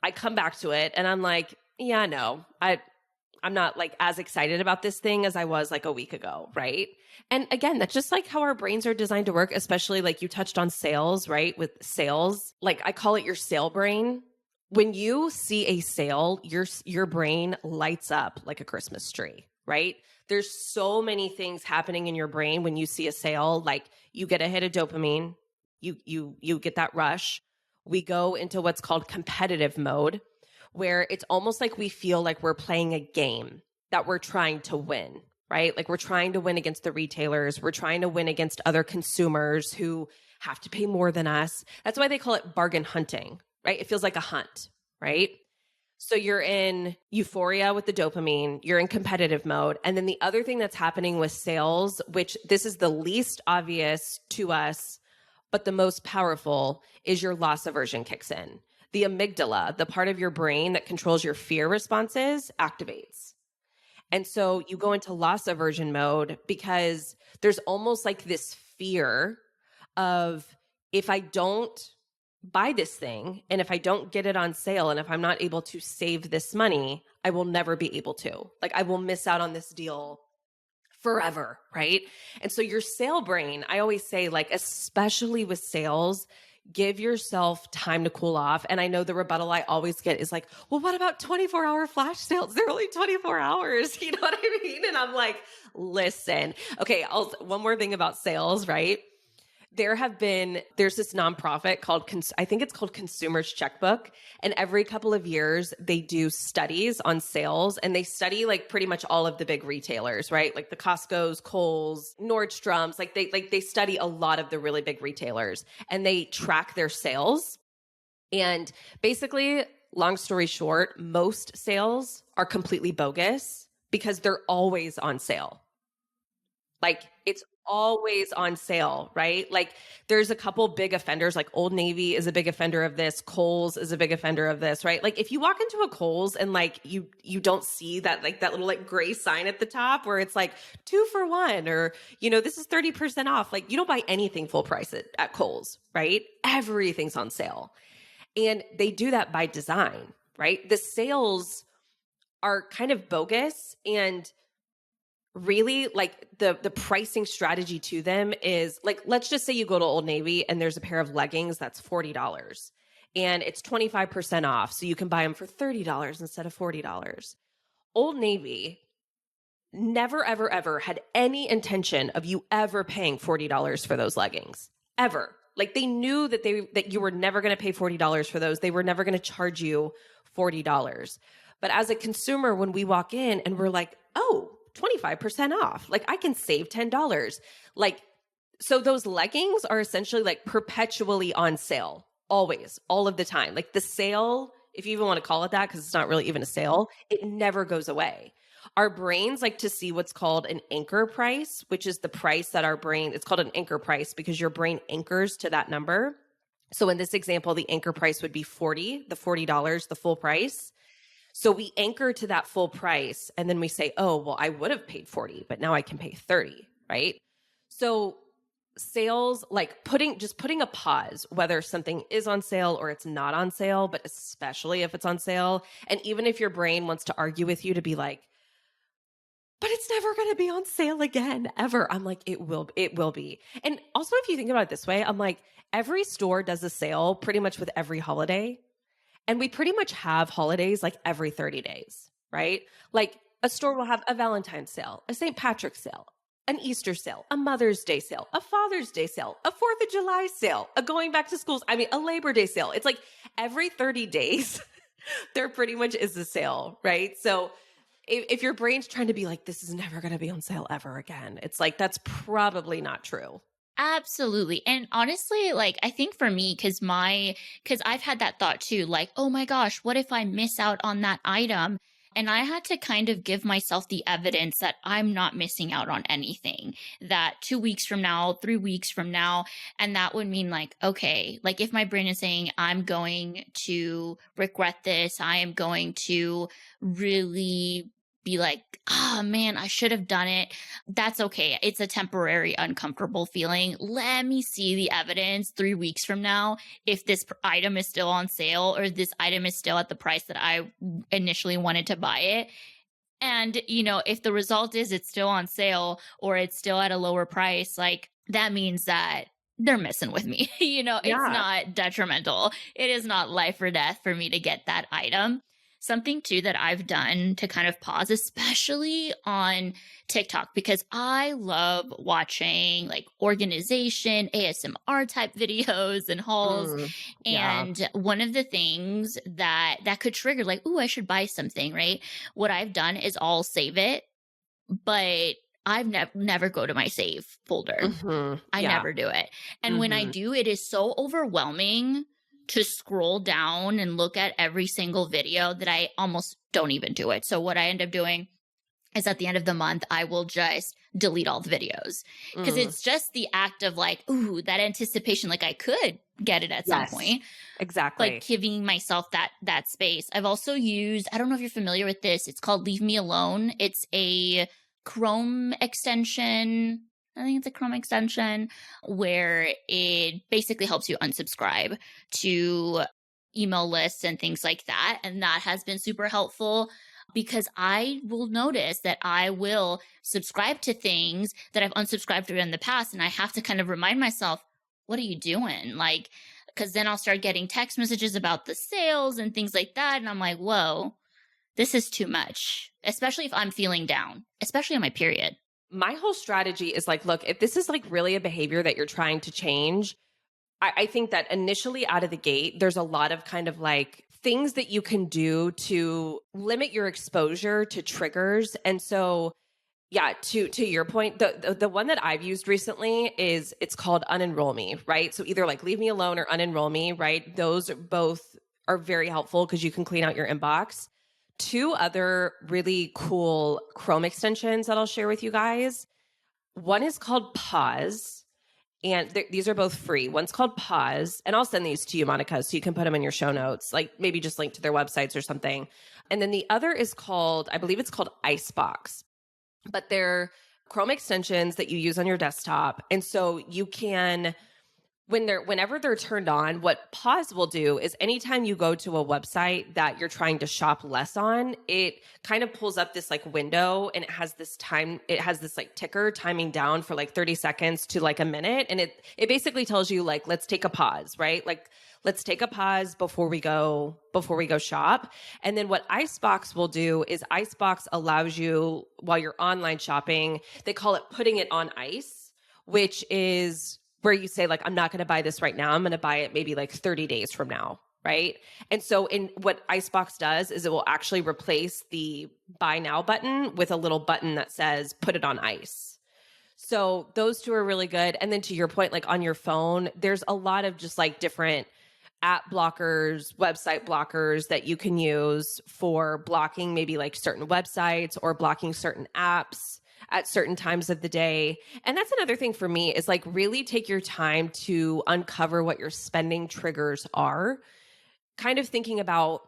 I come back to it and I'm like, yeah, no, I'm not like as excited about this thing as I was like a week ago, right? And again, that's just like how our brains are designed to work, especially like you touched on sales, right? With sales, like I call it your sale brain. When you see a sale, your brain lights up like a Christmas tree, right? There's so many things happening in your brain when you see a sale, like you get a hit of dopamine, you get that rush. We go into what's called competitive mode, where it's almost like we feel like we're playing a game that we're trying to win, right? Like we're trying to win against the retailers. We're trying to win against other consumers who have to pay more than us. That's why they call it bargain hunting, right? It feels like a hunt, right? So you're in euphoria with the dopamine, you're in competitive mode. And then the other thing that's happening with sales, which this is the least obvious to us, but the most powerful, is your loss aversion kicks in. The amygdala, the part of your brain that controls your fear responses, activates. And so you go into loss aversion mode because there's almost like this fear of if I don't buy this thing and if I don't get it on sale and if I'm not able to save this money, I will never be able to. Like I will miss out on this deal forever, right? And so your sale brain, I always say like, especially with sales, give yourself time to cool off. And I know the rebuttal I always get is like, well, what about 24-hour flash sales? They're only 24 hours. You know what I mean? And I'm like, listen, okay, one more thing about sales, right? There's this nonprofit called, I think it's called Consumers Checkbook. And every couple of years they do studies on sales and they study like pretty much all of the big retailers, right? Like the Costco's, Kohl's, Nordstrom's, they study a lot of the really big retailers and they track their sales. And basically, long story short, most sales are completely bogus because they're always on sale. Like it's always on sale, right? Like there's a couple big offenders, like Old Navy is a big offender of this. Kohl's is a big offender of this, right? Like if you walk into a Kohl's and like you don't see that like that little like gray sign at the top where it's like 2 for 1 or, this is 30% off. Like you don't buy anything full price at Kohl's, right? Everything's on sale. And they do that by design, right? The sales are kind of bogus and really like the pricing strategy to them is like, let's just say you go to Old Navy and there's a pair of leggings that's $40 and it's 25% off. So you can buy them for $30 instead of $40. Old Navy never, ever, ever had any intention of you ever paying $40 for those leggings, ever. Like they knew that you were never going to pay $40 for those. They were never going to charge you $40. But as a consumer, when we walk in and we're like, oh, 25% off. Like I can save $10. Like, so those leggings are essentially like perpetually on sale, always, all of the time. Like the sale, if you even want to call it that, because it's not really even a sale, it never goes away. Our brains like to see what's called an anchor price, which is the price that it's called an anchor price because your brain anchors to that number. So in this example, the anchor price would be $40, the full price. So we anchor to that full price and then we say, oh, well, I would have paid 40, but now I can pay 30, right? So sales, like putting a pause, whether something is on sale or it's not on sale, but especially if it's on sale. And even if your brain wants to argue with you to be like, but it's never going to be on sale again, ever. I'm like, it will be. And also if you think about it this way, I'm like, every store does a sale pretty much with every holiday. And we pretty much have holidays like every 30 days, right? Like a store will have a Valentine's sale, a St. Patrick's sale, an Easter sale, a Mother's Day sale, a Father's Day sale, a 4th of July sale, a going back to schools. A Labor Day sale. It's like every 30 days, there pretty much is a sale, right? So if your brain's trying to be like, this is never going to be on sale ever again, it's like, that's probably not true. Absolutely. And honestly, like I think for me, cause I've had that thought too, like, oh my gosh, what if I miss out on that item? And I had to kind of give myself the evidence that I'm not missing out on anything, that 2 weeks from now, 3 weeks from now, and that would mean like, okay, like if my brain is saying I'm going to regret this, I am going to really be like, oh man, I should have done it. That's okay. It's a temporary uncomfortable feeling. Let me see the evidence 3 weeks from now if this item is still on sale or this item is still at the price that I initially wanted to buy it. And, if the result is it's still on sale or it's still at a lower price, like that means that they're messing with me. It's Yeah. not detrimental. It is not life or death for me to get that item. Something too that I've done to kind of pause, especially on TikTok, because I love watching like organization, ASMR type videos and hauls. Mm, yeah. And one of the things that could trigger like, "Ooh, I should buy something," right? What I've done is I'll save it, but I've never go to my save folder. I Yeah. never do it. And when I hmm do, it is so overwhelming to scroll down and look at every single video that I almost don't even do it. So what I end up doing is at the end of the month, I will just delete all the videos because Mm. it's just the act of like, ooh, that anticipation. Like I could get it at some Yes, point, like exactly. giving myself that space. I've also used, I don't know if you're familiar with this. It's called Leave Me Alone. It's a Chrome extension. I think it's a Chrome extension where it basically helps you unsubscribe to email lists and things like that. And that has been super helpful because I will notice that I will subscribe to things that I've unsubscribed to in the past. And I have to kind of remind myself, what are you doing? Like, because then I'll start getting text messages about the sales and things like that. And I'm like, whoa, this is too much, especially if I'm feeling down, especially on my period. My whole strategy is like, look, if this is like really a behavior that you're trying to change, I think that initially out of the gate, there's a lot of kind of like things that you can do to limit your exposure to triggers. And so, yeah, to your point, the one that I've used recently is it's called unenroll me, right? So either like leave me alone or unenroll me, right? Those both are very helpful because you can clean out your inbox. Two other really cool Chrome extensions that I'll share with you guys. One is called Pause, and these are both free. One's called Pause, and I'll send these to you, Monica, so you can put them in your show notes, like maybe just link to their websites or something. And then the other is called, I believe it's called Icebox, but they're Chrome extensions that you use on your desktop. And so you can whenever they're turned on, what Pause will do is anytime you go to a website that you're trying to shop less on, it kind of pulls up this like window and it has this like ticker timing down for like 30 seconds to like a minute. And it basically tells you like, let's take a pause, right? Like let's take a pause before we go shop. And then what Icebox will do is Icebox allows you while you're online shopping, they call it putting it on ice, which is where you say like, I'm not going to buy this right now. I'm going to buy it maybe like 30 days from now. Right. And so in what Icebox does is it will actually replace the buy now button with a little button that says, put it on ice. So those two are really good. And then to your point, like on your phone, there's a lot of just like different app blockers, website blockers that you can use for blocking maybe like certain websites or blocking certain apps at certain times of the day. And that's another thing for me is like really take your time to uncover what your spending triggers are. Kind of thinking about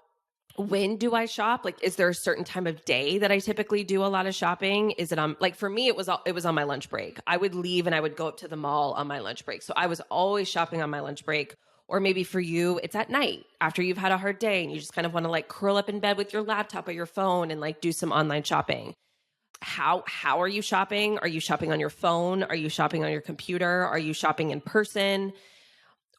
when do I shop? Like, is there a certain time of day that I typically do a lot of shopping? Is it on, like for me, it was on my lunch break. I would leave and I would go up to the mall on my lunch break. So I was always shopping on my lunch break. Or maybe for you, it's at night after you've had a hard day and you just kind of want to like curl up in bed with your laptop or your phone and like do some online shopping. How are you shopping? Are you shopping on your phone? Are you shopping on your computer? Are you shopping in person?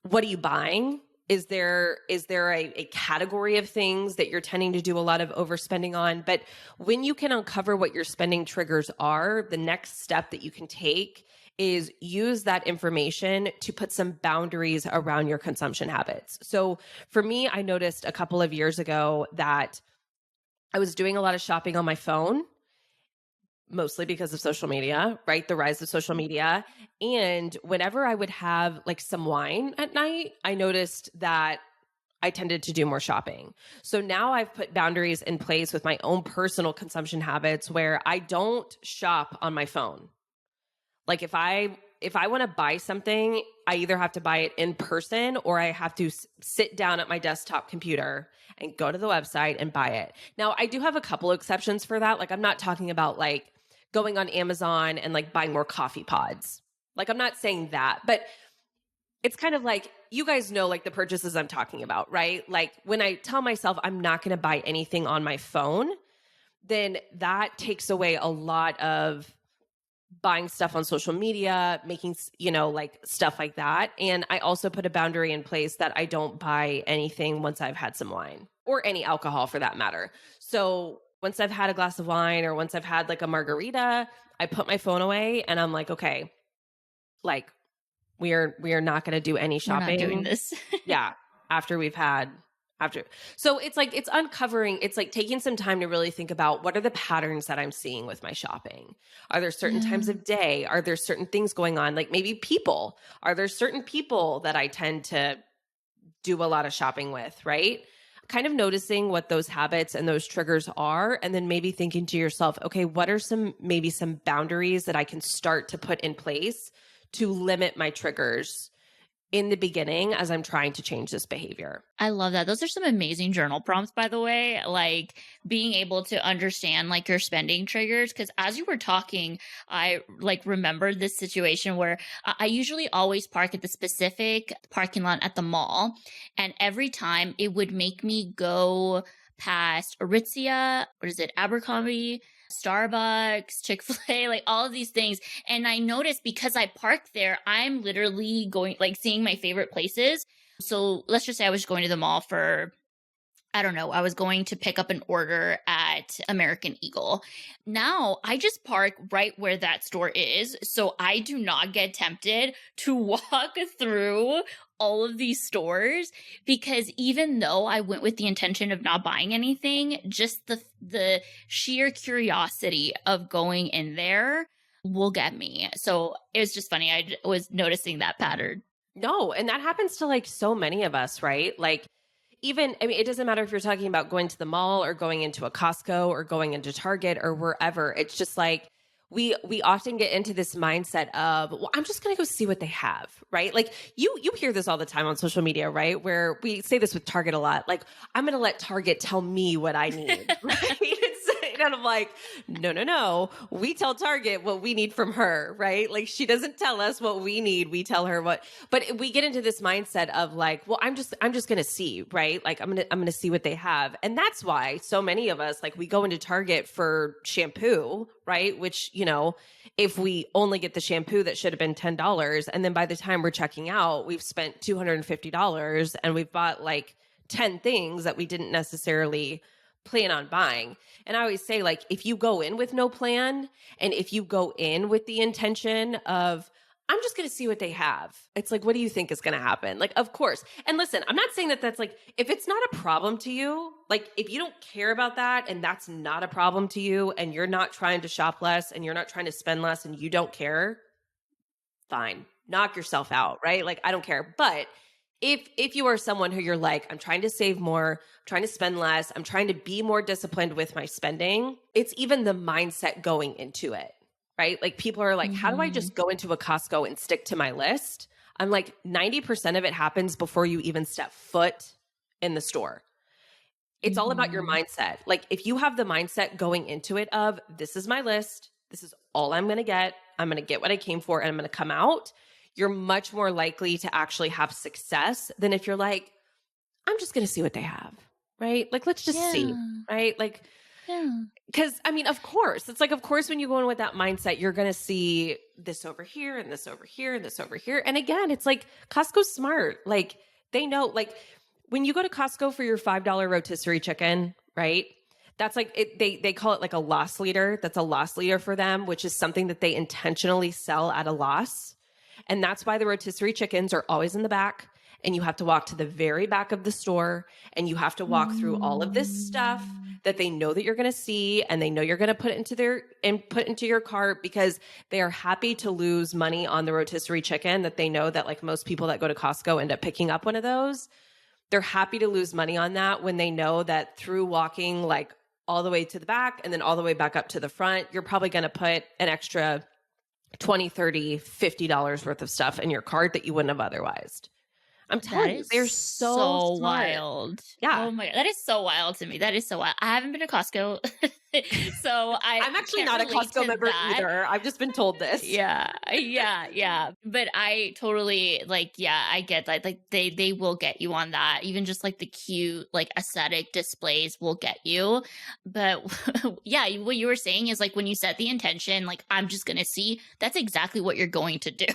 What are you buying? Is there a category of things that you're tending to do a lot of overspending on? But when you can uncover what your spending triggers are, the next step that you can take is use that information to put some boundaries around your consumption habits. So for me, I noticed a couple of years ago that I was doing a lot of shopping on my phone, mostly because of social media, right? The rise of social media. And whenever I would have like some wine at night, I noticed that I tended to do more shopping. So now I've put boundaries in place with my own personal consumption habits where I don't shop on my phone. Like if I want to buy something, I either have to buy it in person or I have to sit down at my desktop computer and go to the website and buy it. Now, I do have a couple of exceptions for that. Like I'm not talking about like going on Amazon and like buying more coffee pods. Like I'm not saying that, but it's kind of like, you guys know like the purchases I'm talking about, right? Like when I tell myself I'm not going to buy anything on my phone, then that takes away a lot of buying stuff on social media, making, like stuff like that. And I also put a boundary in place that I don't buy anything once I've had some wine or any alcohol for that matter. So once I've had a glass of wine or once I've had like a margarita, I put my phone away and I'm like, okay, like we are not going to do any We're not doing shopping. this. Yeah. After. So it's like, it's uncovering, it's like taking some time to really think about what are the patterns that I'm seeing with my shopping? Are there certain times Yeah. of day? Are there certain things going on? Like maybe people, are there certain people that I tend to do a lot of shopping with, right? Kind of noticing what those habits and those triggers are, and then maybe thinking to yourself, okay, what are maybe some boundaries that I can start to put in place to limit my triggers in the beginning as I'm trying to change this behavior. I love that. Those are some amazing journal prompts, by the way. Like being able to understand like your spending triggers. Cause as you were talking, I like remembered this situation where I usually always park at the specific parking lot at the mall. And every time it would make me go past Aritzia, what is it, Abercrombie, Starbucks, Chick-fil-A, like all of these things. And I noticed because I parked there, I'm literally going, like seeing my favorite places. So let's just say I was going to the mall for, I don't know, I was going to pick up an order at American Eagle. Now I just park right where that store is. So I do not get tempted to walk through all of these stores, because even though I went with the intention of not buying anything, just the sheer curiosity of going in there will get me. So it was just funny. I was noticing that pattern. No, and that happens to like so many of us, right? Like even, I mean, it doesn't matter if you're talking about going to the mall or going into a Costco or going into Target or wherever. It's just like we often get into this mindset of, well, I'm just going to go see what they have, right? Like you hear this all the time on social media, right? Where we say this with Target a lot, like I'm going to let Target tell me what I need, right? And I'm like, no. We tell Target what we need from her, right? Like she doesn't tell us what we need. We tell her what, but we get into this mindset of like, well, I'm just going to see, right? Like I'm going to see what they have. And that's why so many of us, like we go into Target for shampoo, right? Which, if we only get the shampoo that should have been $10, and then by the time we're checking out, we've spent $250 and we've bought like 10 things that we didn't necessarily plan on buying. And I always say, like, if you go in with no plan and if you go in with the intention of, I'm just going to see what they have, it's like, what do you think is going to happen? Like, of course. And listen, I'm not saying that that's like, if it's not a problem to you, like if you don't care about that and that's not a problem to you and you're not trying to shop less and you're not trying to spend less and you don't care, fine, knock yourself out, right? Like, I don't care. But if you are someone who you're like, I'm trying to save more, I'm trying to spend less, I'm trying to be more disciplined with my spending, it's even the mindset going into it, right? Like people are like, how do I Mhm. just go into a Costco and stick to my list? I'm like, 90% of it happens before you even step foot in the store. It's all about your Mhm. mindset. Like if you have the mindset going into it of, this is my list, this is all I'm going to get what I came for, and I'm going to come out, you're much more likely to actually have success than if you're like, I'm just going to see what they have, right? Like, let's just see, Yeah. right? Like, Yeah. because I mean, of course, it's like, of course, when you go in with that mindset, you're going to see this over here and this over here and this over here. And again, it's like Costco's smart. Like, they know, like, when you go to Costco for your $5 rotisserie chicken, right? That's like they call it like a loss leader. That's a loss leader for them, which is something that they intentionally sell at a loss. And that's why the rotisserie chickens are always in the back. and you have to walk to the very back of the store and you have to walk through all of this stuff that they know that you're going to see and they know you're going to put into your cart because they are happy to lose money on the rotisserie chicken that they know that like most people that go to Costco end up picking up one of those. They're happy to lose money on that when they know that through walking like all the way to the back and then all the way back up to the front, you're probably going to put an extra 20, 30, $50 worth of stuff in your cart that you wouldn't have otherwise. I'm That telling you, is they're so so smart. wild. Yeah. Oh my God. That is so wild to me. That is so wild. I haven't been to Costco. So I I'm actually can't not a relate Costco to member that. either. I've just been told this. Yeah. But I totally like, yeah, I get that. Like they will get you on that. Even just like the cute, like aesthetic displays will get you. But yeah, what you were saying is like when you set the intention, like I'm just gonna see, that's exactly what you're going to do.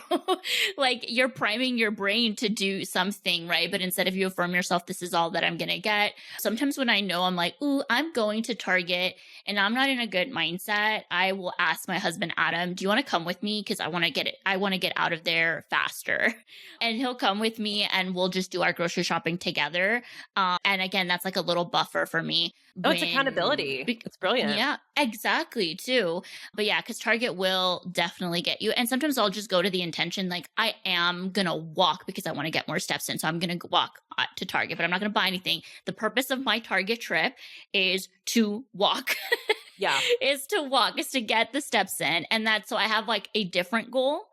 Like you're priming your brain to do something, right? But instead of you affirm yourself, this is all that I'm gonna get. Sometimes when I know I'm like, ooh, I'm going to Target and I'm not in a good mindset, I will ask my husband, Adam, do you want to come with me? Because I want to get it. I want to get out of there faster. And he'll come with me and we'll just do our grocery shopping together. And again, that's like a little buffer for me Oh, it's accountability. It's brilliant. yeah, exactly too. But yeah, because Target will definitely get you. And sometimes I'll just go to the intention, like I am going to walk because I want to get more steps in. So I'm going to walk to Target, but I'm not going to buy anything. The purpose of my Target trip is to walk. Yeah. Is to walk, is to get the steps in. And that's so I have like a different goal.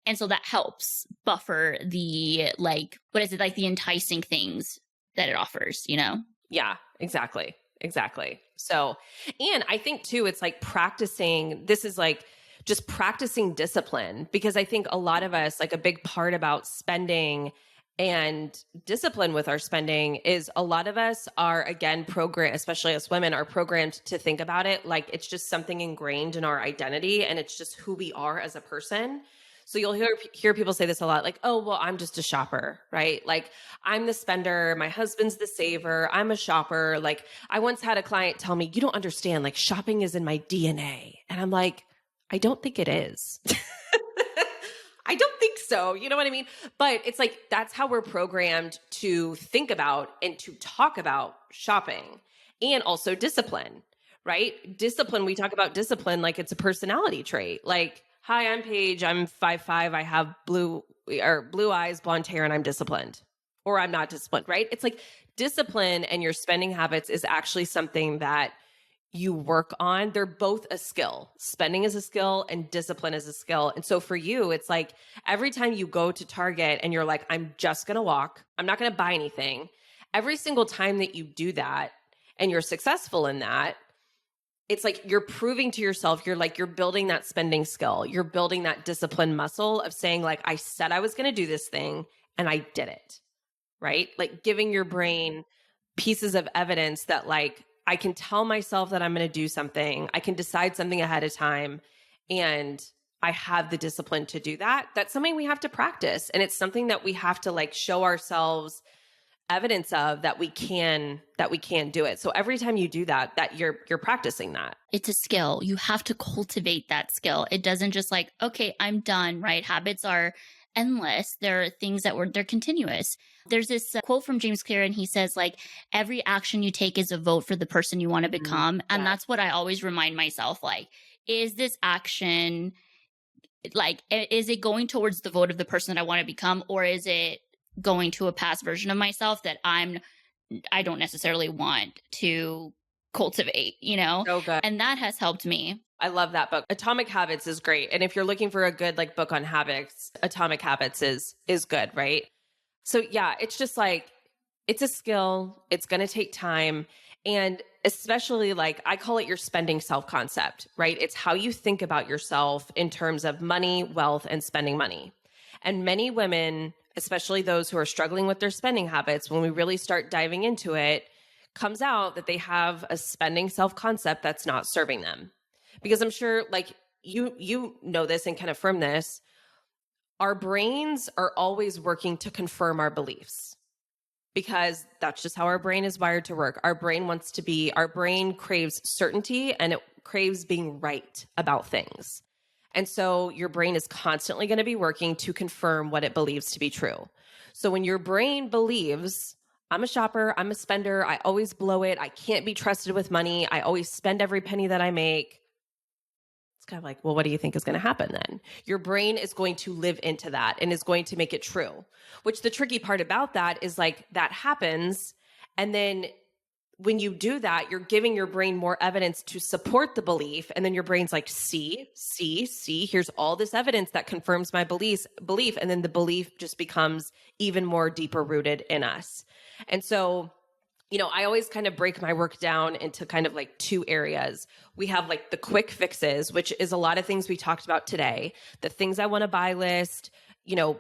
And so that helps buffer the like, what is it, like the enticing things that it offers, you know? Yeah, exactly. Exactly. So, and I think too, it's like practicing, this is like just practicing discipline because I think a lot of us, like a big part about spending and discipline with our spending is a lot of us are again programmed, especially as women, are programmed to think about it like it's just something ingrained in our identity and it's just who we are as a person. So you'll hear people say this a lot, like, oh, well, I'm just a shopper, right? Like I'm the spender, my husband's the saver, I'm a shopper. Like I once had a client tell me, you don't understand, like shopping is in my DNA. And I'm like, I don't think it is. I don't think so. You know what I mean? But it's like, that's how we're programmed to think about and to talk about shopping and also discipline, right? Discipline, we talk about discipline like it's a personality trait. Like, hi, I'm Paige. I'm 5'5". I have blue eyes, blonde hair, and I'm disciplined. Or I'm not disciplined, right? It's like discipline and your spending habits is actually something that you work on. They're both a skill. Spending is a skill and discipline is a skill. And so for you, it's like every time you go to Target and you're like, I'm just going to walk, I'm not going to buy anything. Every single time that you do that and you're successful in that, it's like you're proving to yourself, you're building that spending skill. You're building that discipline muscle of saying like, I said I was going to do this thing and I did it, right? Like giving your brain pieces of evidence that like, I can tell myself that I'm going to do something. I can decide something ahead of time and I have the discipline to do that. That's something we have to practice. And it's something that we have to like show ourselves evidence of that we can do it. So every time you do that, you're practicing that. It's a skill. You have to cultivate that skill. It doesn't just like, okay, I'm done, right? Habits are endless. There are things they're continuous. There's this quote from James Clear and he says like every action you take is a vote for the person you want to become. And that's what I always remind myself, like, is this action like, is it going towards the vote of the person that I want to become? Or is it going to a past version of myself that I don't necessarily want to cultivate, you know? So good. And that has helped me. I love that book. Atomic Habits is great. And if you're looking for a good like book on habits, Atomic Habits is good, right? So yeah, it's just like, it's a skill. It's going to take time. And especially like, I call it your spending self concept, right? It's how you think about yourself in terms of money, wealth, and spending money. And many women, especially those who are struggling with their spending habits, when we really start diving into it, comes out that they have a spending self concept that's not serving them. Because I'm sure like you know this and can affirm this, our brains are always working to confirm our beliefs because that's just how our brain is wired to work. Our brain craves certainty and it craves being right about things. And so your brain is constantly going to be working to confirm what it believes to be true. So when your brain believes, I'm a shopper, I'm a spender, I always blow it, I can't be trusted with money, I always spend every penny that I make, it's kind of like, well, what do you think is going to happen then? Your brain is going to live into that and is going to make it true, which the tricky part about that is like that happens. And then when you do that, you're giving your brain more evidence to support the belief. And then your brain's like, see, here's all this evidence that confirms my belief. And then the belief just becomes even more deeper rooted in us. And so, I always kind of break my work down into kind of like two areas. We have like the quick fixes, which is a lot of things we talked about today, the things I want to buy list,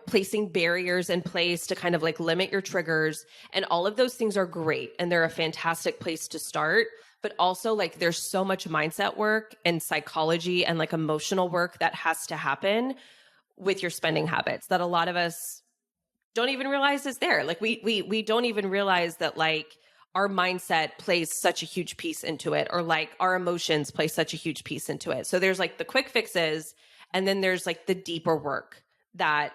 placing barriers in place to kind of like limit your triggers. And all of those things are great. And they're a fantastic place to start. But also like there's so much mindset work and psychology and like emotional work that has to happen with your spending habits that a lot of us don't even realize is there. Like we don't even realize that like our mindset plays such a huge piece into it, or like our emotions play such a huge piece into it. So there's like the quick fixes, and then there's like the deeper work that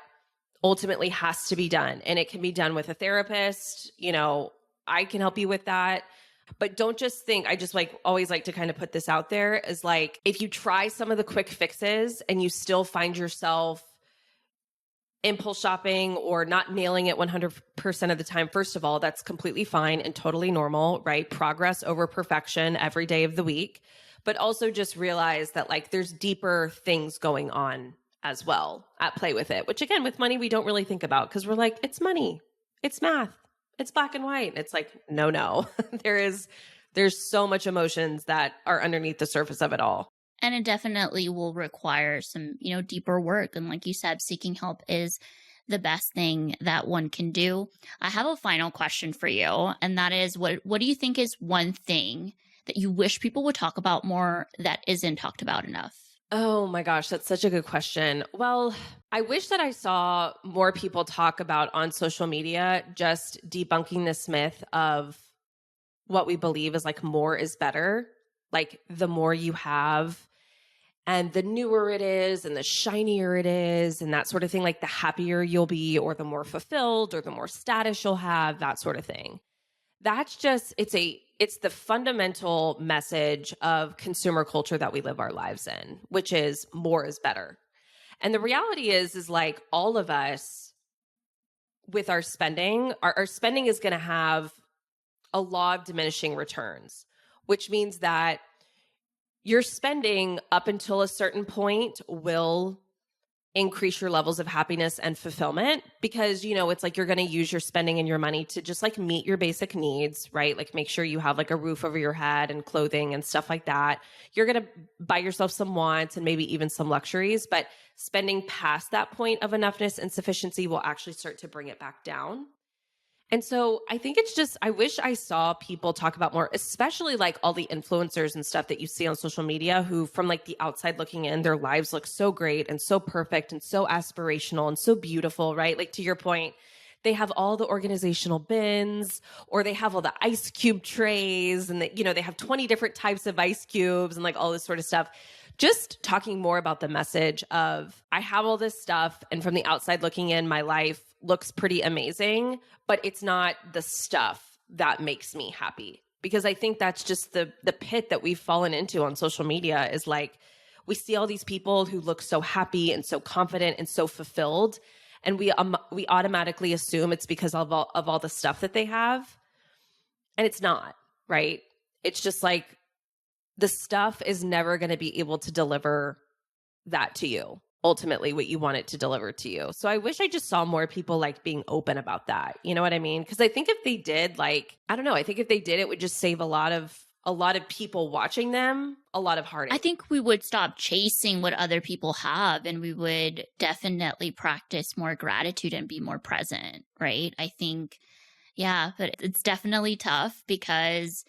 ultimately has to be done. And it can be done with a therapist. I can help you with that. But don't just think, I just like always like to kind of put this out there is like, if you try some of the quick fixes and you still find yourself impulse shopping or not nailing it 100% of the time, first of all, that's completely fine and totally normal, right? Progress over perfection every day of the week. But also just realize that like there's deeper things going on as well at play with it, which again, with money, we don't really think about because we're like, it's money, it's math, it's black and white. It's like, no, there's so much emotions that are underneath the surface of it all. And it definitely will require some, deeper work. And like you said, seeking help is the best thing that one can do. I have a final question for you. And that is, what do you think is one thing that you wish people would talk about more that isn't talked about enough? Oh my gosh, that's such a good question. Well, I wish that I saw more people talk about on social media, just debunking this myth of what we believe is like more is better. Like the more you have and the newer it is and the shinier it is and that sort of thing, like the happier you'll be or the more fulfilled or the more status you'll have, that sort of thing. That's just, it's the fundamental message of consumer culture that we live our lives in, which is more is better. And the reality is like all of us with our spending, our spending is going to have a law of diminishing returns, which means that your spending up until a certain point will increase your levels of happiness and fulfillment because, it's like you're going to use your spending and your money to just like meet your basic needs, right? Like make sure you have like a roof over your head and clothing and stuff like that. You're going to buy yourself some wants and maybe even some luxuries, but spending past that point of enoughness and sufficiency will actually start to bring it back down. And so I think it's just, I wish I saw people talk about more, especially like all the influencers and stuff that you see on social media who from like the outside looking in, their lives look so great and so perfect and so aspirational and so beautiful, right? Like to your point, they have all the organizational bins or they have all the ice cube trays and they have 20 different types of ice cubes and like all this sort of stuff. Just talking more about the message of I have all this stuff and from the outside looking in, my life looks pretty amazing, but it's not the stuff that makes me happy. Because I think that's just the pit that we've fallen into on social media is like, we see all these people who look so happy and so confident and so fulfilled. And we automatically assume it's because of all the stuff that they have. And it's not, right? It's just like the stuff is never going to be able to deliver that to you. Ultimately what you want it to deliver to you. So I wish I just saw more people like being open about that. You know what I mean? Because I think if they did, like, I don't know, I think if they did, it would just save a lot of people watching them a lot of heartache. I think we would stop chasing what other people have and we would definitely practice more gratitude and be more present, right? I think, yeah, but it's definitely tough because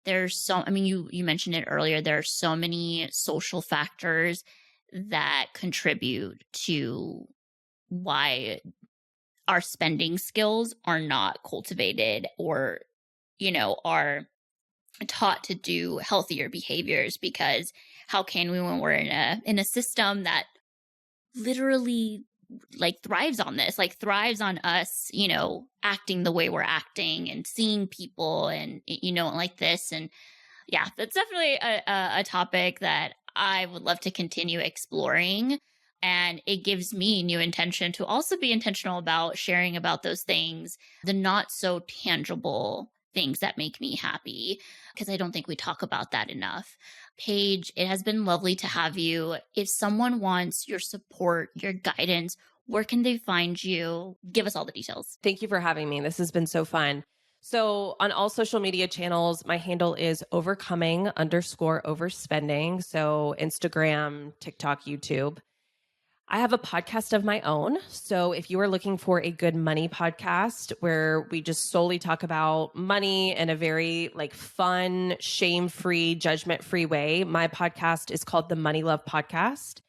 you mentioned it earlier, there are so many social factors that contribute to why our spending skills are not cultivated or, are taught to do healthier behaviors because how can we when we're in a system that literally like thrives on this, like thrives on us, acting the way we're acting and seeing people and, like this. And yeah, that's definitely a topic that I would love to continue exploring. And it gives me new intention to also be intentional about sharing about those things, the not so tangible things that make me happy, because I don't think we talk about that enough. Paige, it has been lovely to have you. If someone wants your support, your guidance, where can they find you? Give us all the details. Thank you for having me. This has been so fun. So on all social media channels, my handle is overcoming_overspending. So Instagram, TikTok, YouTube. I have a podcast of my own. So if you are looking for a good money podcast where we just solely talk about money in a very like fun, shame-free, judgment-free way, my podcast is called the Money Love Podcast.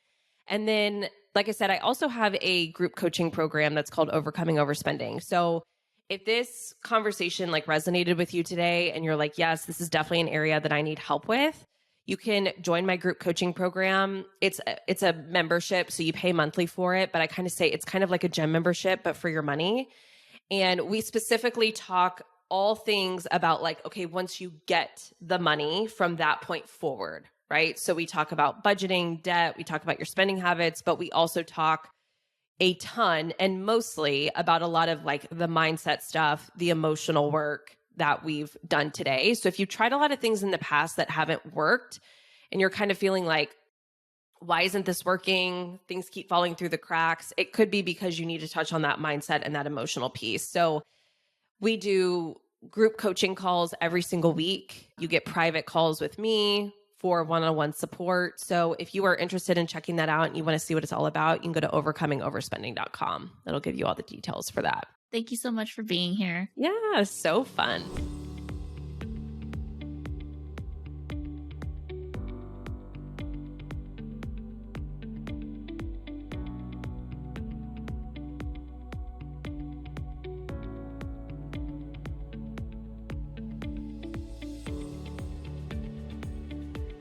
And then, like I said, I also have a group coaching program that's called Overcoming Overspending. So if this conversation like resonated with you today and you're like, yes, this is definitely an area that I need help with, you can join my group coaching program. It's a membership, so you pay monthly for it, but I kind of say it's kind of like a gym membership, but for your money. And we specifically talk all things about like, okay, once you get the money from that point forward, right? So we talk about budgeting, debt, we talk about your spending habits, but we also talk a ton and mostly about a lot of like the mindset stuff, the emotional work that we've done today. So if you've tried a lot of things in the past that haven't worked and you're kind of feeling like, why isn't this working? Things keep falling through the cracks. It could be because you need to touch on that mindset and that emotional piece. So we do group coaching calls every single week. You get private calls with me for one-on-one support. So if you are interested in checking that out and you want to see what it's all about, you can go to overcomingoverspending.com. That'll give you all the details for that. Thank you so much for being here. Yeah, so fun.